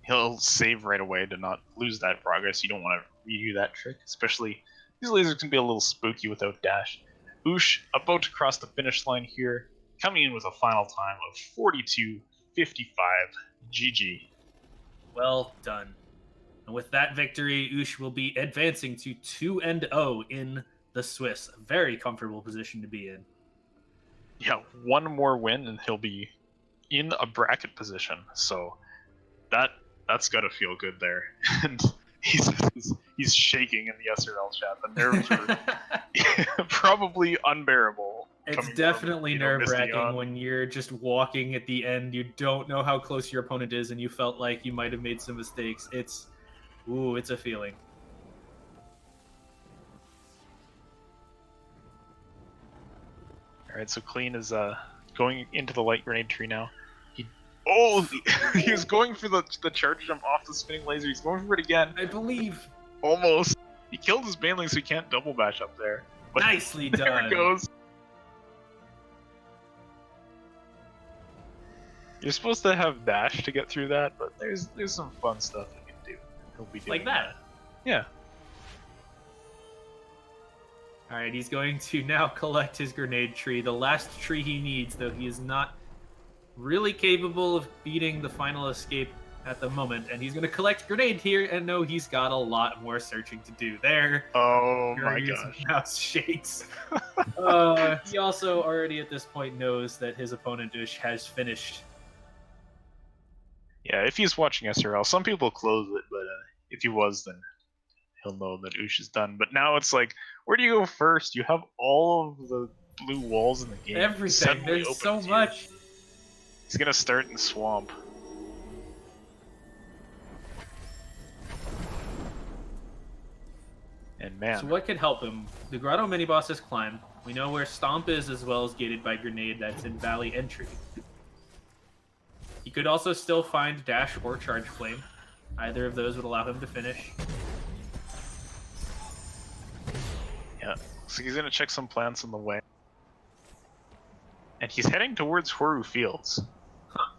He'll save right away to not lose that progress. You don't want to redo that trick, especially these lasers can be a little spooky without dash. Ush about to cross the finish line here, coming in with a final time of 42:55. GG.
Well done. And with that victory, Ush will be advancing to 2-0 in the Swiss. A very comfortable position to be in.
Yeah, 1 more win and he'll be in a bracket position. So that's got to feel good there. And He's shaking in the SRL chat. The nerves are probably unbearable.
It's definitely nerve-wracking when you're just walking at the end. You don't know how close your opponent is, and you felt like you might have made some mistakes. It's a feeling.
All right, so Clean is going into the light grenade tree now. He was going for the charge jump off the spinning laser. He's going for it again.
I believe.
Almost. He killed his baneling, so he can't double bash up there. But
nicely done.
There it goes. You're supposed to have dash to get through that, but there's some fun stuff you can do. He'll be doing
like that.
Yeah.
Alright, he's going to now collect his grenade tree, the last tree he needs, though he is not really capable of beating the final escape at the moment. And he's going to collect grenade here, and no, he's got a lot more searching to do there.
Oh my gosh.
Mouse shakes. He also already at this point knows that his opponent Ush has finished.
Yeah, if he's watching SRL, some people close it, but if he was, then he'll know that Ush is done. But now it's like, where do you go first? You have all of the blue walls in the game.
Everything. There's so much.
He's gonna start in the swamp. And man.
So what could help him? The Grotto mini-boss is climb. We know where Stomp is, as well as gated by Grenade that's in Valley Entry. He could also still find Dash or Charge Flame. Either of those would allow him to finish.
Yeah, so he's gonna check some plants on the way. And he's heading towards Horu Fields.
Huh.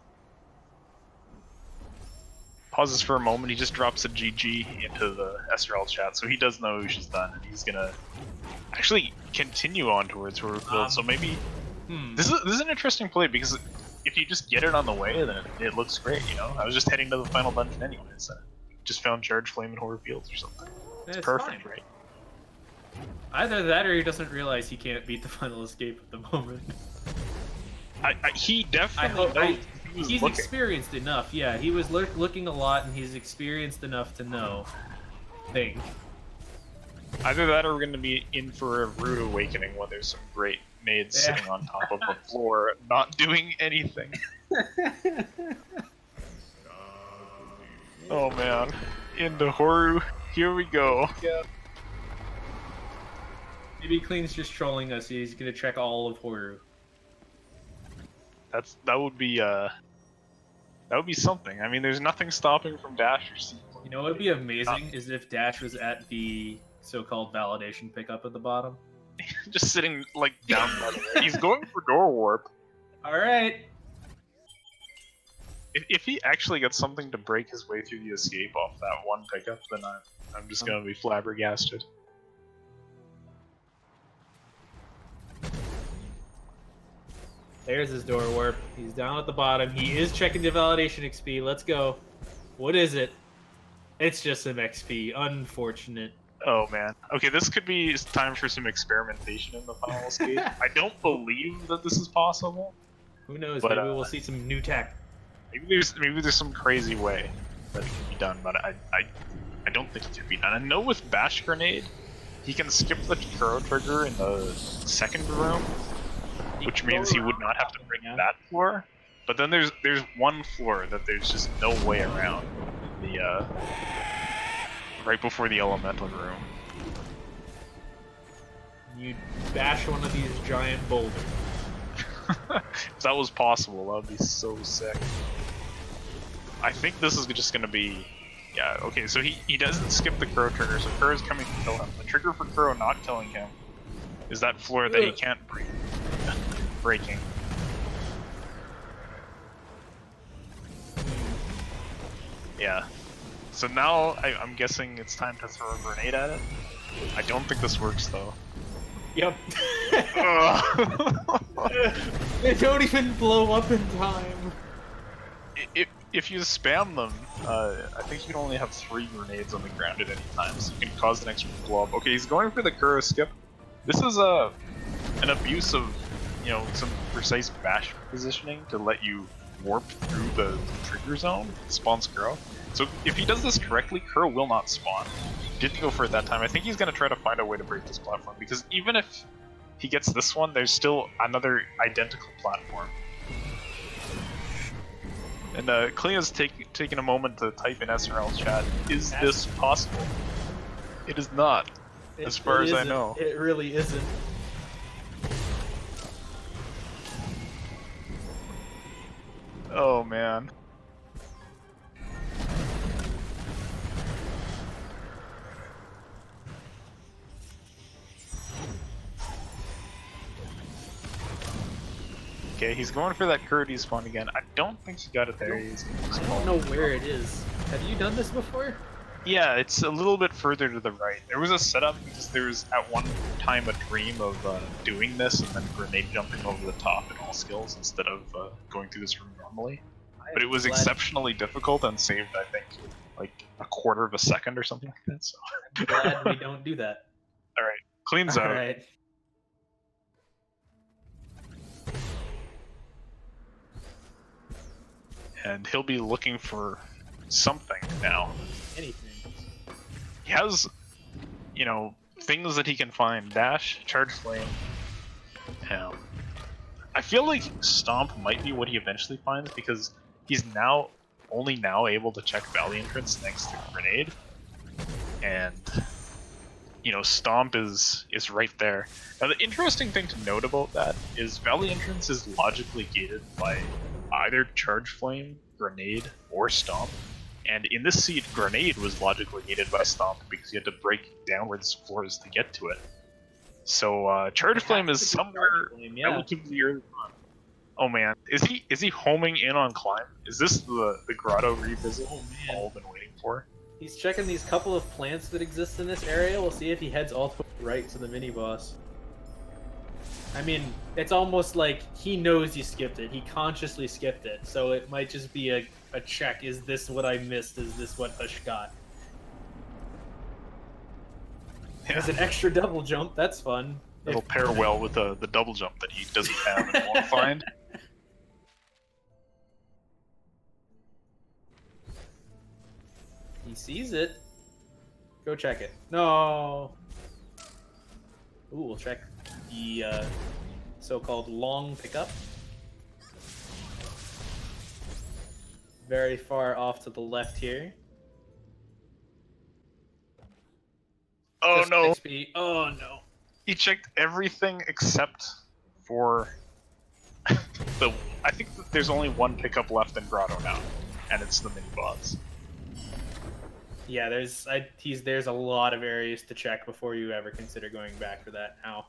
Pauses for a moment, he just drops a GG into the SRL chat, so he does know Ush is done, and he's gonna actually continue on towards Horu Fields, so maybe... This is an interesting play, because if you just get it on the way, then it looks great, you know? I was just heading to the final dungeon anyways, and just found Charge Flame in Horu Fields or something. It's perfect,
fine.
Right?
Either that or he doesn't realize he can't beat the final escape at the moment.
He definitely
he's experienced enough, yeah. He was looking a lot, and he's experienced enough to know. Think.
Either that or we're going to be in for a rude awakening when there's some great nades sitting on top of the floor, not doing anything. Oh man. Into Horu. Here we go.
Yeah. Maybe Clean's just trolling us. He's gonna check all of Horu.
That would be something. I mean, there's nothing stopping from Dash or C.
You know what would be amazing is if Dash was at the so-called validation pickup at the bottom.
Just sitting like down by the way. He's going for door warp.
All right.
If he actually gets something to break his way through the escape off that one pickup, then I'm just gonna be flabbergasted.
There's his door warp. He's down at the bottom. He is checking the validation XP. Let's go. What is it? It's just some XP. Unfortunate.
Oh man. Okay, this could be time for some experimentation in the final escape. I don't believe that this is possible.
Who knows?
But,
maybe we'll see some new tech.
Maybe there's some crazy way that it can be done, but I don't think it can be done. I know with Bash Grenade, he can skip the Kuro trigger in the second room, which means he would not have to break that floor. But then there's one floor that there's just no way around. The right before the elemental room.
You bash one of these giant boulders.
If that was possible, that would be so sick. I think this is just gonna be... Yeah, okay, so he doesn't skip the Kuro trigger, so Kuro's coming to kill him. The trigger for Kuro not killing him is that floor that he can't break. Breaking. Yeah. So now I'm guessing it's time to throw a grenade at it. I don't think this works though.
Yep. They don't even blow up in time.
If you spam them, I think you can only have 3 grenades on the ground at any time, so you can cause an extra blow up. Okay, he's going for the Kuro skip. This is an abuse of, you know, some precise bash positioning to let you warp through the trigger zone. Spawns Kuro. So if he does this correctly, Kuro will not spawn. Didn't go for it that time. I think he's going to try to find a way to break this platform, because even if he gets this one, there's still another identical platform. And Clea's taking a moment to type in SRL's chat, is this possible? It is not, as far as I know.
It really isn't.
Oh man. Okay, he's going for that Kuro despawn again. I don't think he got it there.
I don't know where it is. Have you done this before?
Yeah, it's a little bit further to the right. There was a setup because there was at one time a dream of doing this and then grenade jumping over the top in all skills instead of going through this room normally. But it was exceptionally difficult and saved, I think, like a quarter of a second or something like that. So
I'm glad we don't do that.
all right, cleans out.
All right.
And he'll be looking for something now.
Anything.
He has, you know, things that he can find. Dash, Charge Flame. I feel like Stomp might be what he eventually finds, because he's only now able to check Valley Entrance next to Grenade. And, you know, Stomp is right there. Now the interesting thing to note about that is Valley Entrance is logically gated by either Charge Flame, Grenade, or Stomp. And in this seed, Grenade was logically gated by Stomp because you had to break downwards floors to get to it. So Charge Flame is somewhere relatively early on. Oh man, is he homing in on Climb? Is this the grotto revisit we've all been waiting for?
He's checking these couple of plants that exist in this area. We'll see if he heads all the way right to the mini boss. I mean, it's almost like he knows you skipped it. He consciously skipped it, so it might just be a check. Is this what I missed? Is this what Ush got?
Yeah.
There's an extra double jump. That's fun.
It'll pair well with the double jump that he doesn't have and won't find.
He sees it. Go check it. No. Ooh, we'll check the so-called long pickup. Very far off to the left here.
Oh
Just
no!
XP. Oh no!
He checked everything except for the. I think that there's only one pickup left in Grotto now, and it's the mini boss.
Yeah, there's a lot of areas to check before you ever consider going back for that now.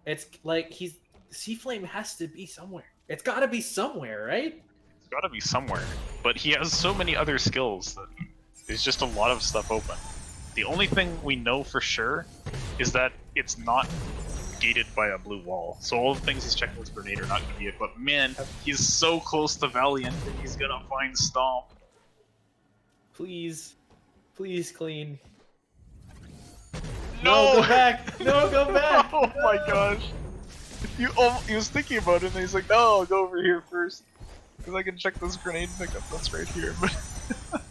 It's like Sea Flame has to be somewhere. It's got to be somewhere, right?
It's got to be somewhere, but he has so many other skills that there's just a lot of stuff open. The only thing we know for sure is that it's not gated by a blue wall, so all the things he's checking with Grenade are not going to be it. But man, he's so close to Valiant that he's gonna find Stomp.
Please, please, Clean.
No,
go back! No, go back!
Oh my gosh! He was thinking about it, and he's like, "No, I'll go over here first, because I can check this grenade pickup that's right here." But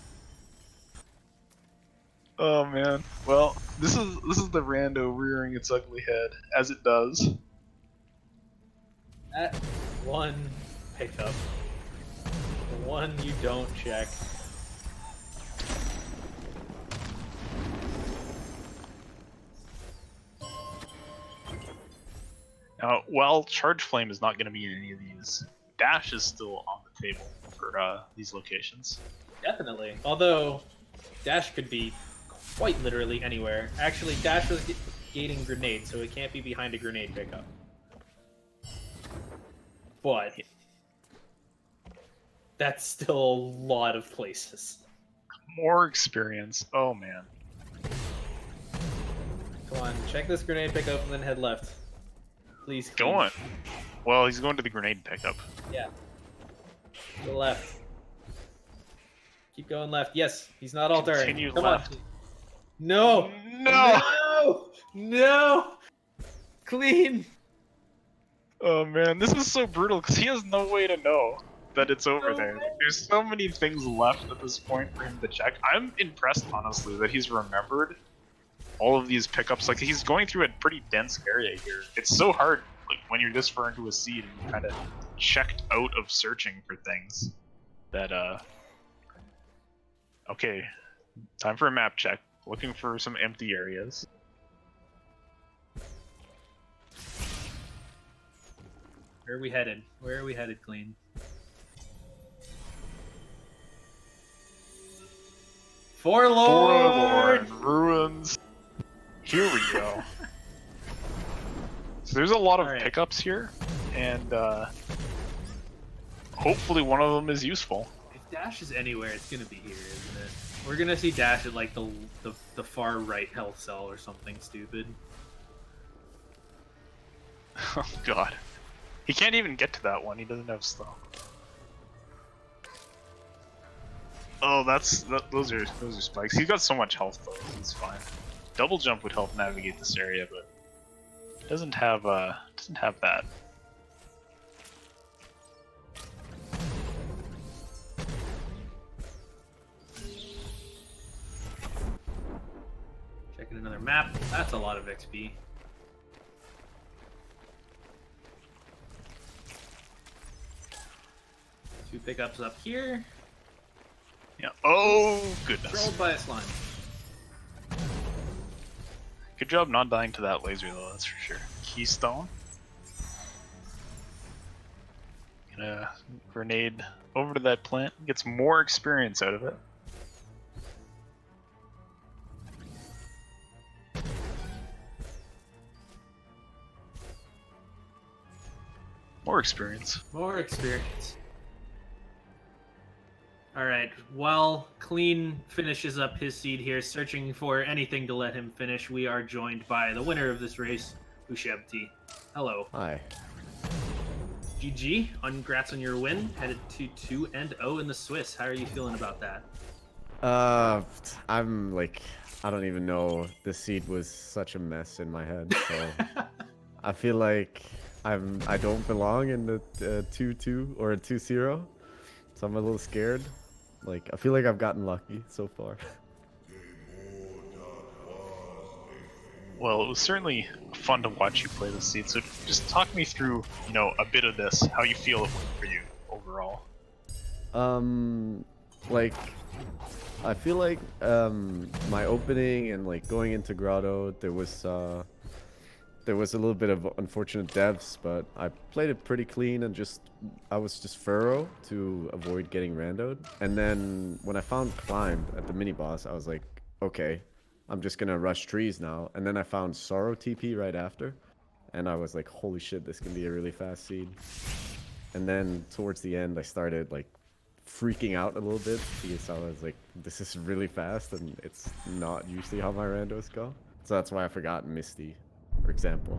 oh man, well, this is the rando rearing its ugly head, as it does.
That one pickup, the one you don't check.
Now, while Charge Flame is not going to be in any of these, Dash is still on the table for these locations.
Definitely. Although, Dash could be quite literally anywhere. Actually, Dash was gating Grenade, so it can't be behind a Grenade pickup. But that's still a lot of places.
More experience. Oh man.
Come on, check this Grenade pickup and then head left. Please.
Going. Well, he's going to the Grenade pickup.
Yeah. Go left. Keep going left. Yes, he's not altering.
Continue
Come
left.
on. No.
No.
No. No. Clean.
Oh man, this is so brutal because he has no way to know that it's over
No
there.
way.
There's so many things left at this point for him to check. I'm impressed, honestly, that he's remembered all of these pickups. Like, he's going through a pretty dense area here. It's so hard, like, when you're this far into a seed and you kind of checked out of searching for things that, Okay, time for a map check. Looking for some empty areas.
Where are we headed? Where are we headed, Clean? Forlorn!
Forlorn ruins. Here we go. So there's a lot of pickups here, and hopefully one of them is useful.
If Dash is anywhere, it's gonna be here, isn't it? We're gonna see Dash at like the far right health cell or something stupid.
Oh god. He can't even get to that one, he doesn't have slow. Oh, those are spikes. He's got so much health though, he's fine. Double jump would help navigate this area, but doesn't have that.
Checking another map. That's a lot of XP. Two pickups up here.
Yeah. Oh goodness.
Controlled by a slime.
Good job not dying to that laser though, that's for sure. Keystone. Gonna grenade over to that plant, gets more experience out of it. More experience.
More experience. Alright, while Clean finishes up his seed here, searching for anything to let him finish, we are joined by the winner of this race, Ushebti. Hello.
Hi.
GG, congrats on your win. Headed to 2-0 in the Swiss. How are you feeling about that?
I'm like, I don't even know. The seed was such a mess in my head, so I feel like I don't belong in the 2-2 or a 2-0, so I'm a little scared. Like, I feel like I've gotten lucky so far.
Well, it was certainly fun to watch you play the seed, so just talk me through, you know, a bit of this, how you feel it went for you overall.
Like, I feel like, my opening and, like, going into Grotto, there was a little bit of unfortunate devs, but I played it pretty clean and I was just furrow to avoid getting randoed. And then when I found Climb at the mini-boss, I was like, okay, I'm just gonna rush trees now. And then I found Sorrow TP right after, and I was like, holy shit, this can be a really fast seed. And then towards the end, I started like freaking out a little bit because I was like, this is really fast and it's not usually how my randos go. So that's why I forgot Misty, for example.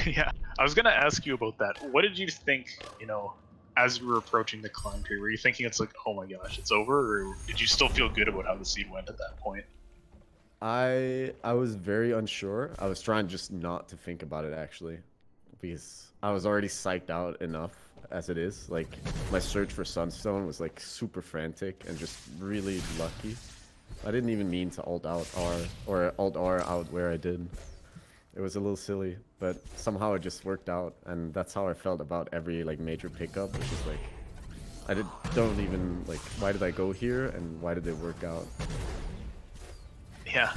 Yeah, I was gonna ask you about that. What did you think, you know, as you were approaching the climb tree? Were you thinking it's like, oh my gosh, it's over, or did you still feel good about how the seed went at that point?
I was very unsure. I was trying just not to think about it actually, because I was already psyched out enough as it is. Like, my search for Sunstone was like super frantic and just really lucky. I didn't even mean to alt out R or alt R out where I did. It was a little silly, but somehow it just worked out, and that's how I felt about every like major pickup, which is like, don't even like, why did I go here and why did it work out?
Yeah.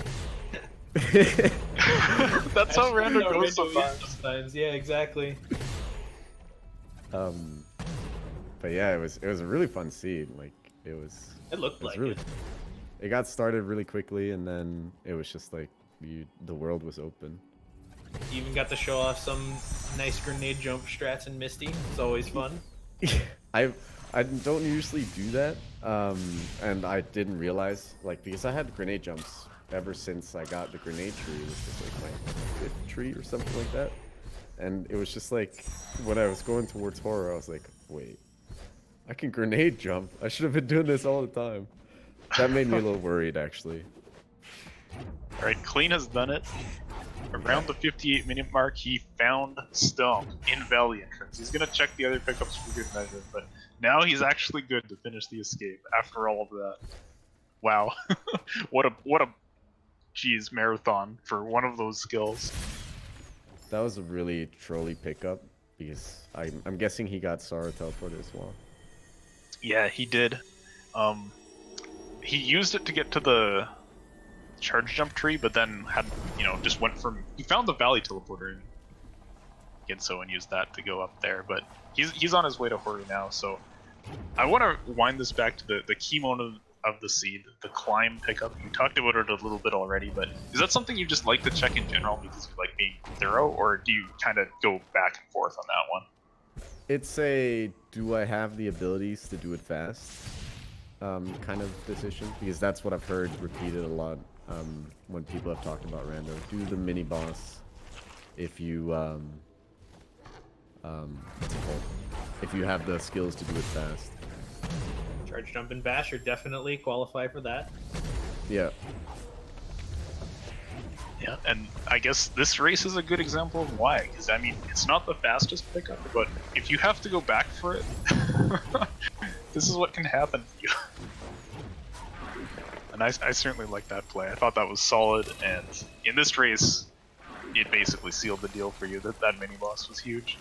That's how random goes
sometimes. Yeah, exactly.
But yeah, it was a really fun seed. Like, it
looked like
really,
it.
It got started really quickly, and then it was just like the world was open.
You even got to show off some nice grenade jump strats in Misty. It's always fun.
I don't usually do that, and I didn't realize, like, because I had grenade jumps ever since I got the grenade tree. It was just like my 5th tree or something like that, and it was just like when I was going towards horror, I was like, wait, I can grenade jump. I should have been doing this all the time. That made me a little worried, actually.
Alright, Clean has done it. Around the 58-minute mark, he found Stump in Valley entrance. He's gonna check the other pickups for good measure, but now he's actually good to finish the escape after all of that. Wow, what a geez marathon for one of those skills.
That was a really trolly pickup because I'm guessing he got Sara teleport as well.
Yeah, he did. He used it to get to the charge jump tree, but then had, just went from, he found the valley teleporter and Ginso and used that to go up there, but he's on his way to Hori now, so I want to wind this back to the key moment of the seed, the climb pickup. You talked about it a little bit already, but is that something you just like to check in general because you like being thorough, or do you kind of go back and forth on that one?
It's a, do I have the abilities to do it fast kind of decision, because that's what I've heard repeated a lot when people have talked about rando. Do the mini boss if you what's it called? If you have the skills to do it fast.
Charge jump and bash are definitely qualify for that.
Yeah.
Yeah, and I guess this race is a good example of why, because I mean, it's not the fastest pickup, but if you have to go back for it, this is what can happen to you. And I certainly like that play. I thought that was solid, and in this race, it basically sealed the deal for you. That mini boss was huge.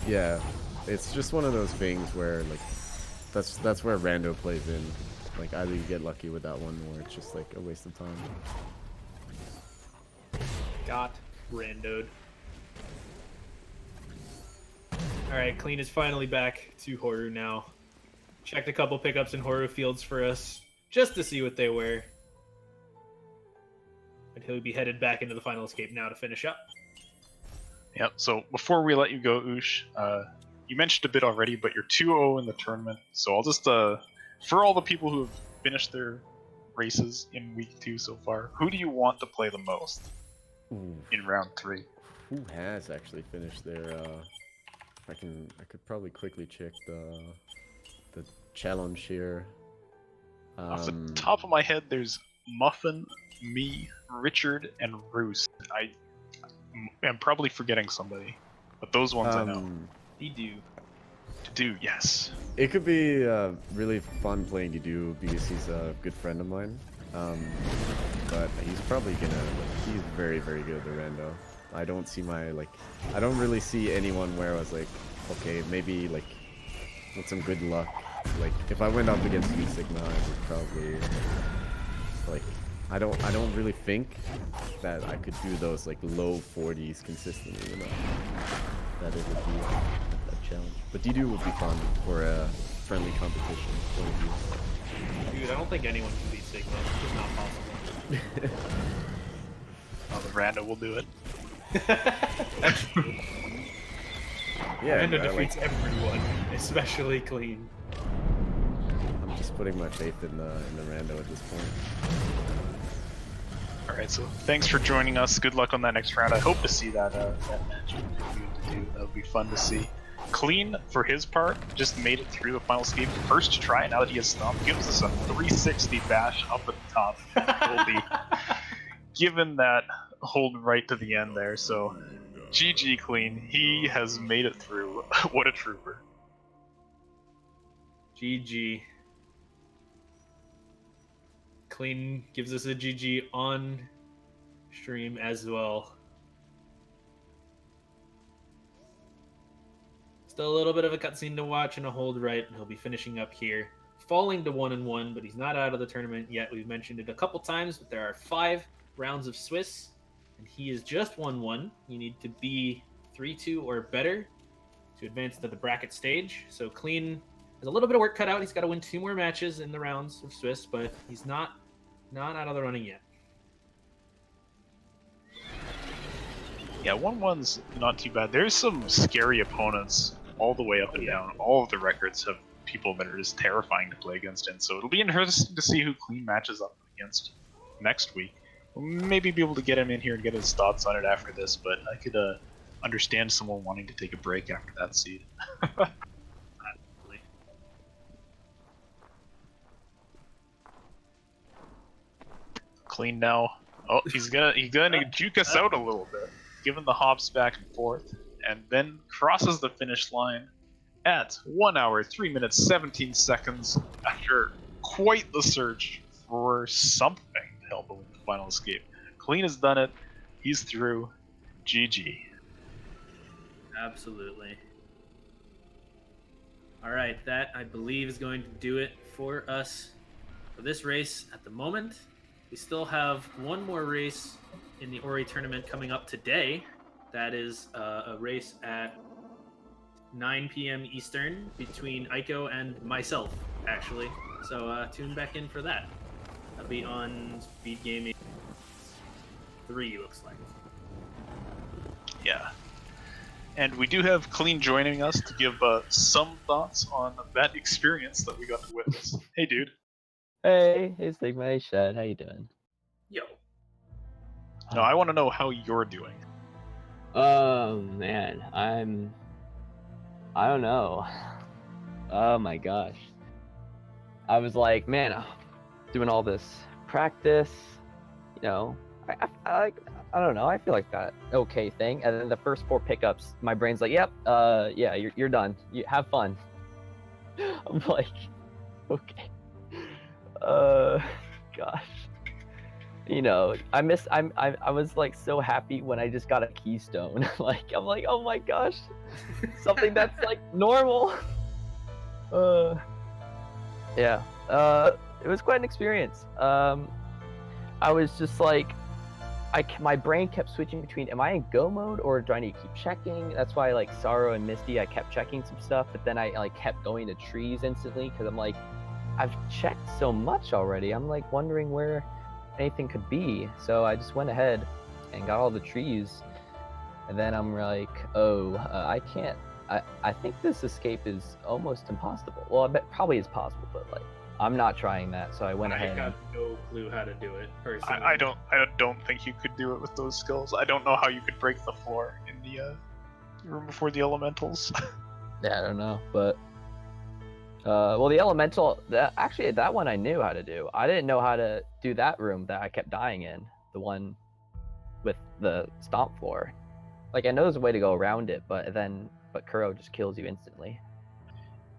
Yeah, it's just one of those things where like that's where rando plays in. Like either you get lucky with that one, or it's just like a waste of time.
Got randoed. Alright, Clean is finally back to Horu now. Checked a couple pickups in Horu fields for us, just to see what they were. And he'll be headed back into the final escape now to finish up.
Yep, so before we let you go, Ush, you mentioned a bit already, but you're 2-0 in the tournament, so I'll just, for all the people who have finished their races in week 2 so far, who do you want to play the most in round 3?
Who has actually finished their I could probably quickly check the challenge here.
Off the top of my head, there's Muffin, me, Richard, and Roos. I am probably forgetting somebody, but those ones I know.
Didu.
Didu, yes.
It could be really fun playing Didu because he's a good friend of mine. But he's probably gonna. He's very, very good at the rando. I don't see I don't really see anyone where I was like, okay, maybe like with some good luck. Like if I went up against you Sigma, I would probably like. I don't really think that I could do those like low 40s consistently enough. That it would be a challenge. But Didu would be fun for a friendly competition point of view.
Dude, I don't think anyone can beat Sigma. It's just not possible.
Oh, the rando will do it.
That's true.
Yeah,
Rando defeats everyone, especially Clean.
I'm just putting my faith in the rando at this point.
Alright, so thanks for joining us. Good luck on that next round. I hope to see that match. That would be fun to see. Clean, for his part, just made it through the final escape. First try, now that he has stomped, gives us a 360 bash up at the top. Will be given that hold right to the end there, so GG Clean. He has made it through. What a trooper.
GG. Clean gives us a GG on stream as well. Still a little bit of a cutscene to watch and a hold right, and he'll be finishing up here. Falling to 1-1, but he's not out of the tournament yet. We've mentioned it a couple times, but there are 5 rounds of Swiss, and he is just 1-1. You need to be 3-2 or better to advance to the bracket stage. So Clean has a little bit of work cut out. He's got to win 2 more matches in the rounds of Swiss, but he's not out of the running yet.
Yeah, 1-1's not too bad. There's some scary opponents all the way up and down. All of the records have people that are just terrifying to play against, and so it'll be interesting to see who Clean matches up against next week. We'll maybe be able to get him in here and get his thoughts on it after this, but I could understand someone wanting to take a break after that seed. Clean now Oh, he's gonna juke us out a little bit, giving the hops back and forth, and then crosses the finish line at 1 hour, 3 minutes, 17 seconds after quite the search for something to help him with the final escape. Clean has done it. He's through. GG.
Absolutely. All right, that I believe is going to do it for us for this race at the moment. We still have one more race in the Ori tournament coming up today. That is a race at 9 p.m. Eastern between Aiko and myself, actually. So tune back in for that. I'll be on Speed Gaming 3, looks like.
Yeah. And we do have Clean joining us to give some thoughts on that experience that we got to witness. Hey, dude.
Hey, hey Sigma, hey Shed, how you doing?
Yo.
No, I want to know how you're doing.
Oh man, I don't know. Oh my gosh. I was like, man, doing all this practice, you know, I don't know, I feel like that okay thing. And then the first 4 pickups, my brain's like, yep, yeah, you're done. You have fun. I'm like, okay. Gosh. You know, I was like so happy when I just got a keystone. Like I'm like, oh my gosh, something that's like normal. Yeah. It was quite an experience. I was just like, my brain kept switching between, am I in go mode or do I need to keep checking? That's why like Sorrow and Misty, I kept checking some stuff, but then I like kept going to trees instantly because I'm like, I've checked so much already. I'm like wondering where anything could be. So I just went ahead and got all the trees, and then I'm like, oh, I can't. I think this escape is almost impossible. Well, I bet probably is possible, but like I'm not trying that. So I went ahead.
I got no clue how to do it personally.
I don't think you could do it with those skills. I don't know how you could break the floor in the room before the elementals.
Yeah, I don't know, but well, the elemental, actually that one I knew how to do. I didn't know how to do that room that I kept dying in, the one with the stomp floor. Like I know there's a way to go around it, but Kuro just kills you instantly.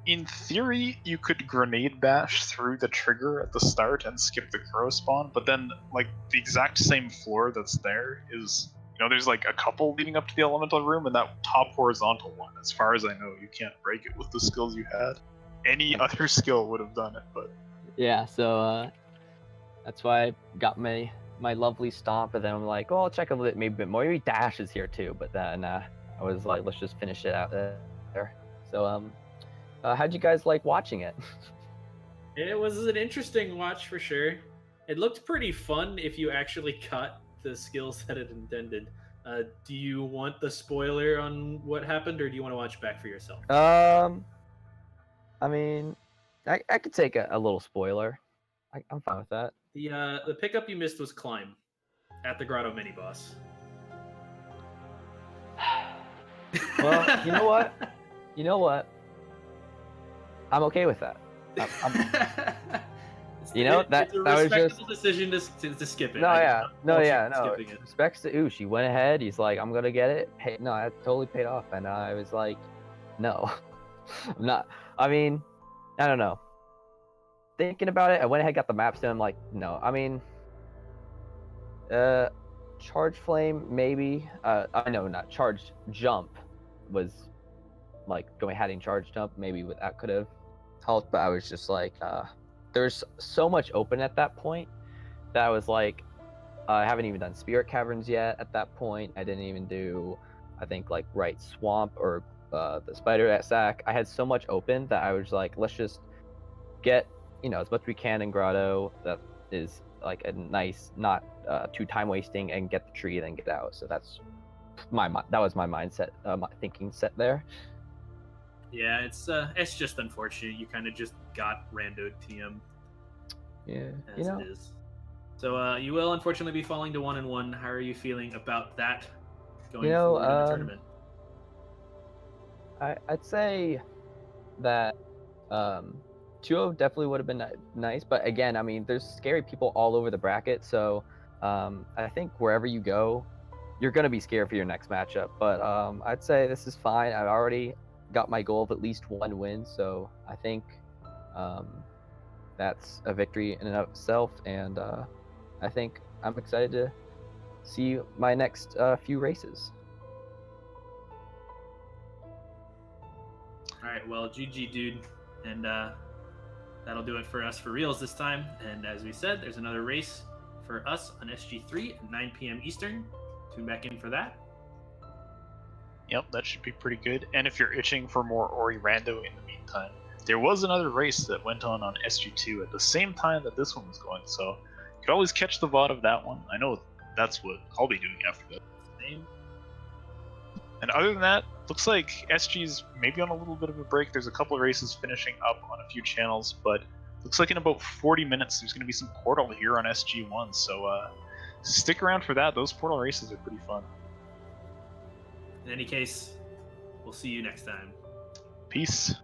In theory, you could grenade bash through the trigger at the start and skip the Kuro spawn, but then like the exact same floor that's there is, there's like a couple leading up to the elemental room, and that top horizontal one, as far as I know, you can't break it with the skills you had. Any other skill would have done it, but
yeah, so that's why I got my lovely stomp, and then I'm like, oh, I'll check a bit more. Maybe dash is here too, but then I was like, let's just finish it out there. So how'd you guys like watching it?
It was an interesting watch for sure. It looked pretty fun if you actually got the skills that it intended. Do you want the spoiler on what happened, or do you want to watch back for yourself?
I mean, I could take a little spoiler. I'm fine with that.
The pickup you missed was climb at the grotto mini boss.
Well, you know what? I'm okay with that.
It's
that
a
was
respectable
just
decision to skip it.
No.
Skipping it.
Respects to Ush. He went ahead. He's like, I'm gonna get it. No, that totally paid off. And I was like, no, I'm not. I mean, I don't know. Thinking about it, I went ahead, got the maps done. I'm like, no. I mean, charge flame maybe. I know not charge jump was like going ahead and charge jump. Maybe that could have helped, but I was just like, there's so much open at that point that I was like, I haven't even done spirit caverns yet. At that point, I didn't even do, I think like right swamp or the spider at sack. I had so much open that I was like, let's just get as much we can in grotto that is like a nice, not too time wasting, and get the tree and then get out. So that's that was my mindset, my thinking set there.
Yeah, it's just unfortunate. You kind of just got randoed TM.
Yeah,
as it is. So you will unfortunately be falling to 1-1. How are you feeling about that going forward in the tournament?
I'd say that 2-0 definitely would have been nice, but again, I mean, there's scary people all over the bracket, so I think wherever you go, you're gonna be scared for your next matchup. But I'd say this is fine. I've already got my goal of at least 1 win, so I think that's a victory in and of itself. And I think I'm excited to see my next few races.
All right, well, GG, dude, and that'll do it for us for reals this time. And as we said, there's another race for us on SG3 at 9 p.m. Eastern. Tune back in for that.
Yep, that should be pretty good. And if you're itching for more Ori Rando in the meantime, there was another race that went on SG2 at the same time that this one was going, so you could always catch the VOD of that one. I know that's what I'll be doing after that.
Same.
And other than that, looks like SG's maybe on a little bit of a break. There's a couple of races finishing up on a few channels, but looks like in about 40 minutes there's going to be some Portal here on SG1, so stick around for that. Those Portal races are pretty fun.
In any case, we'll see you next time.
Peace.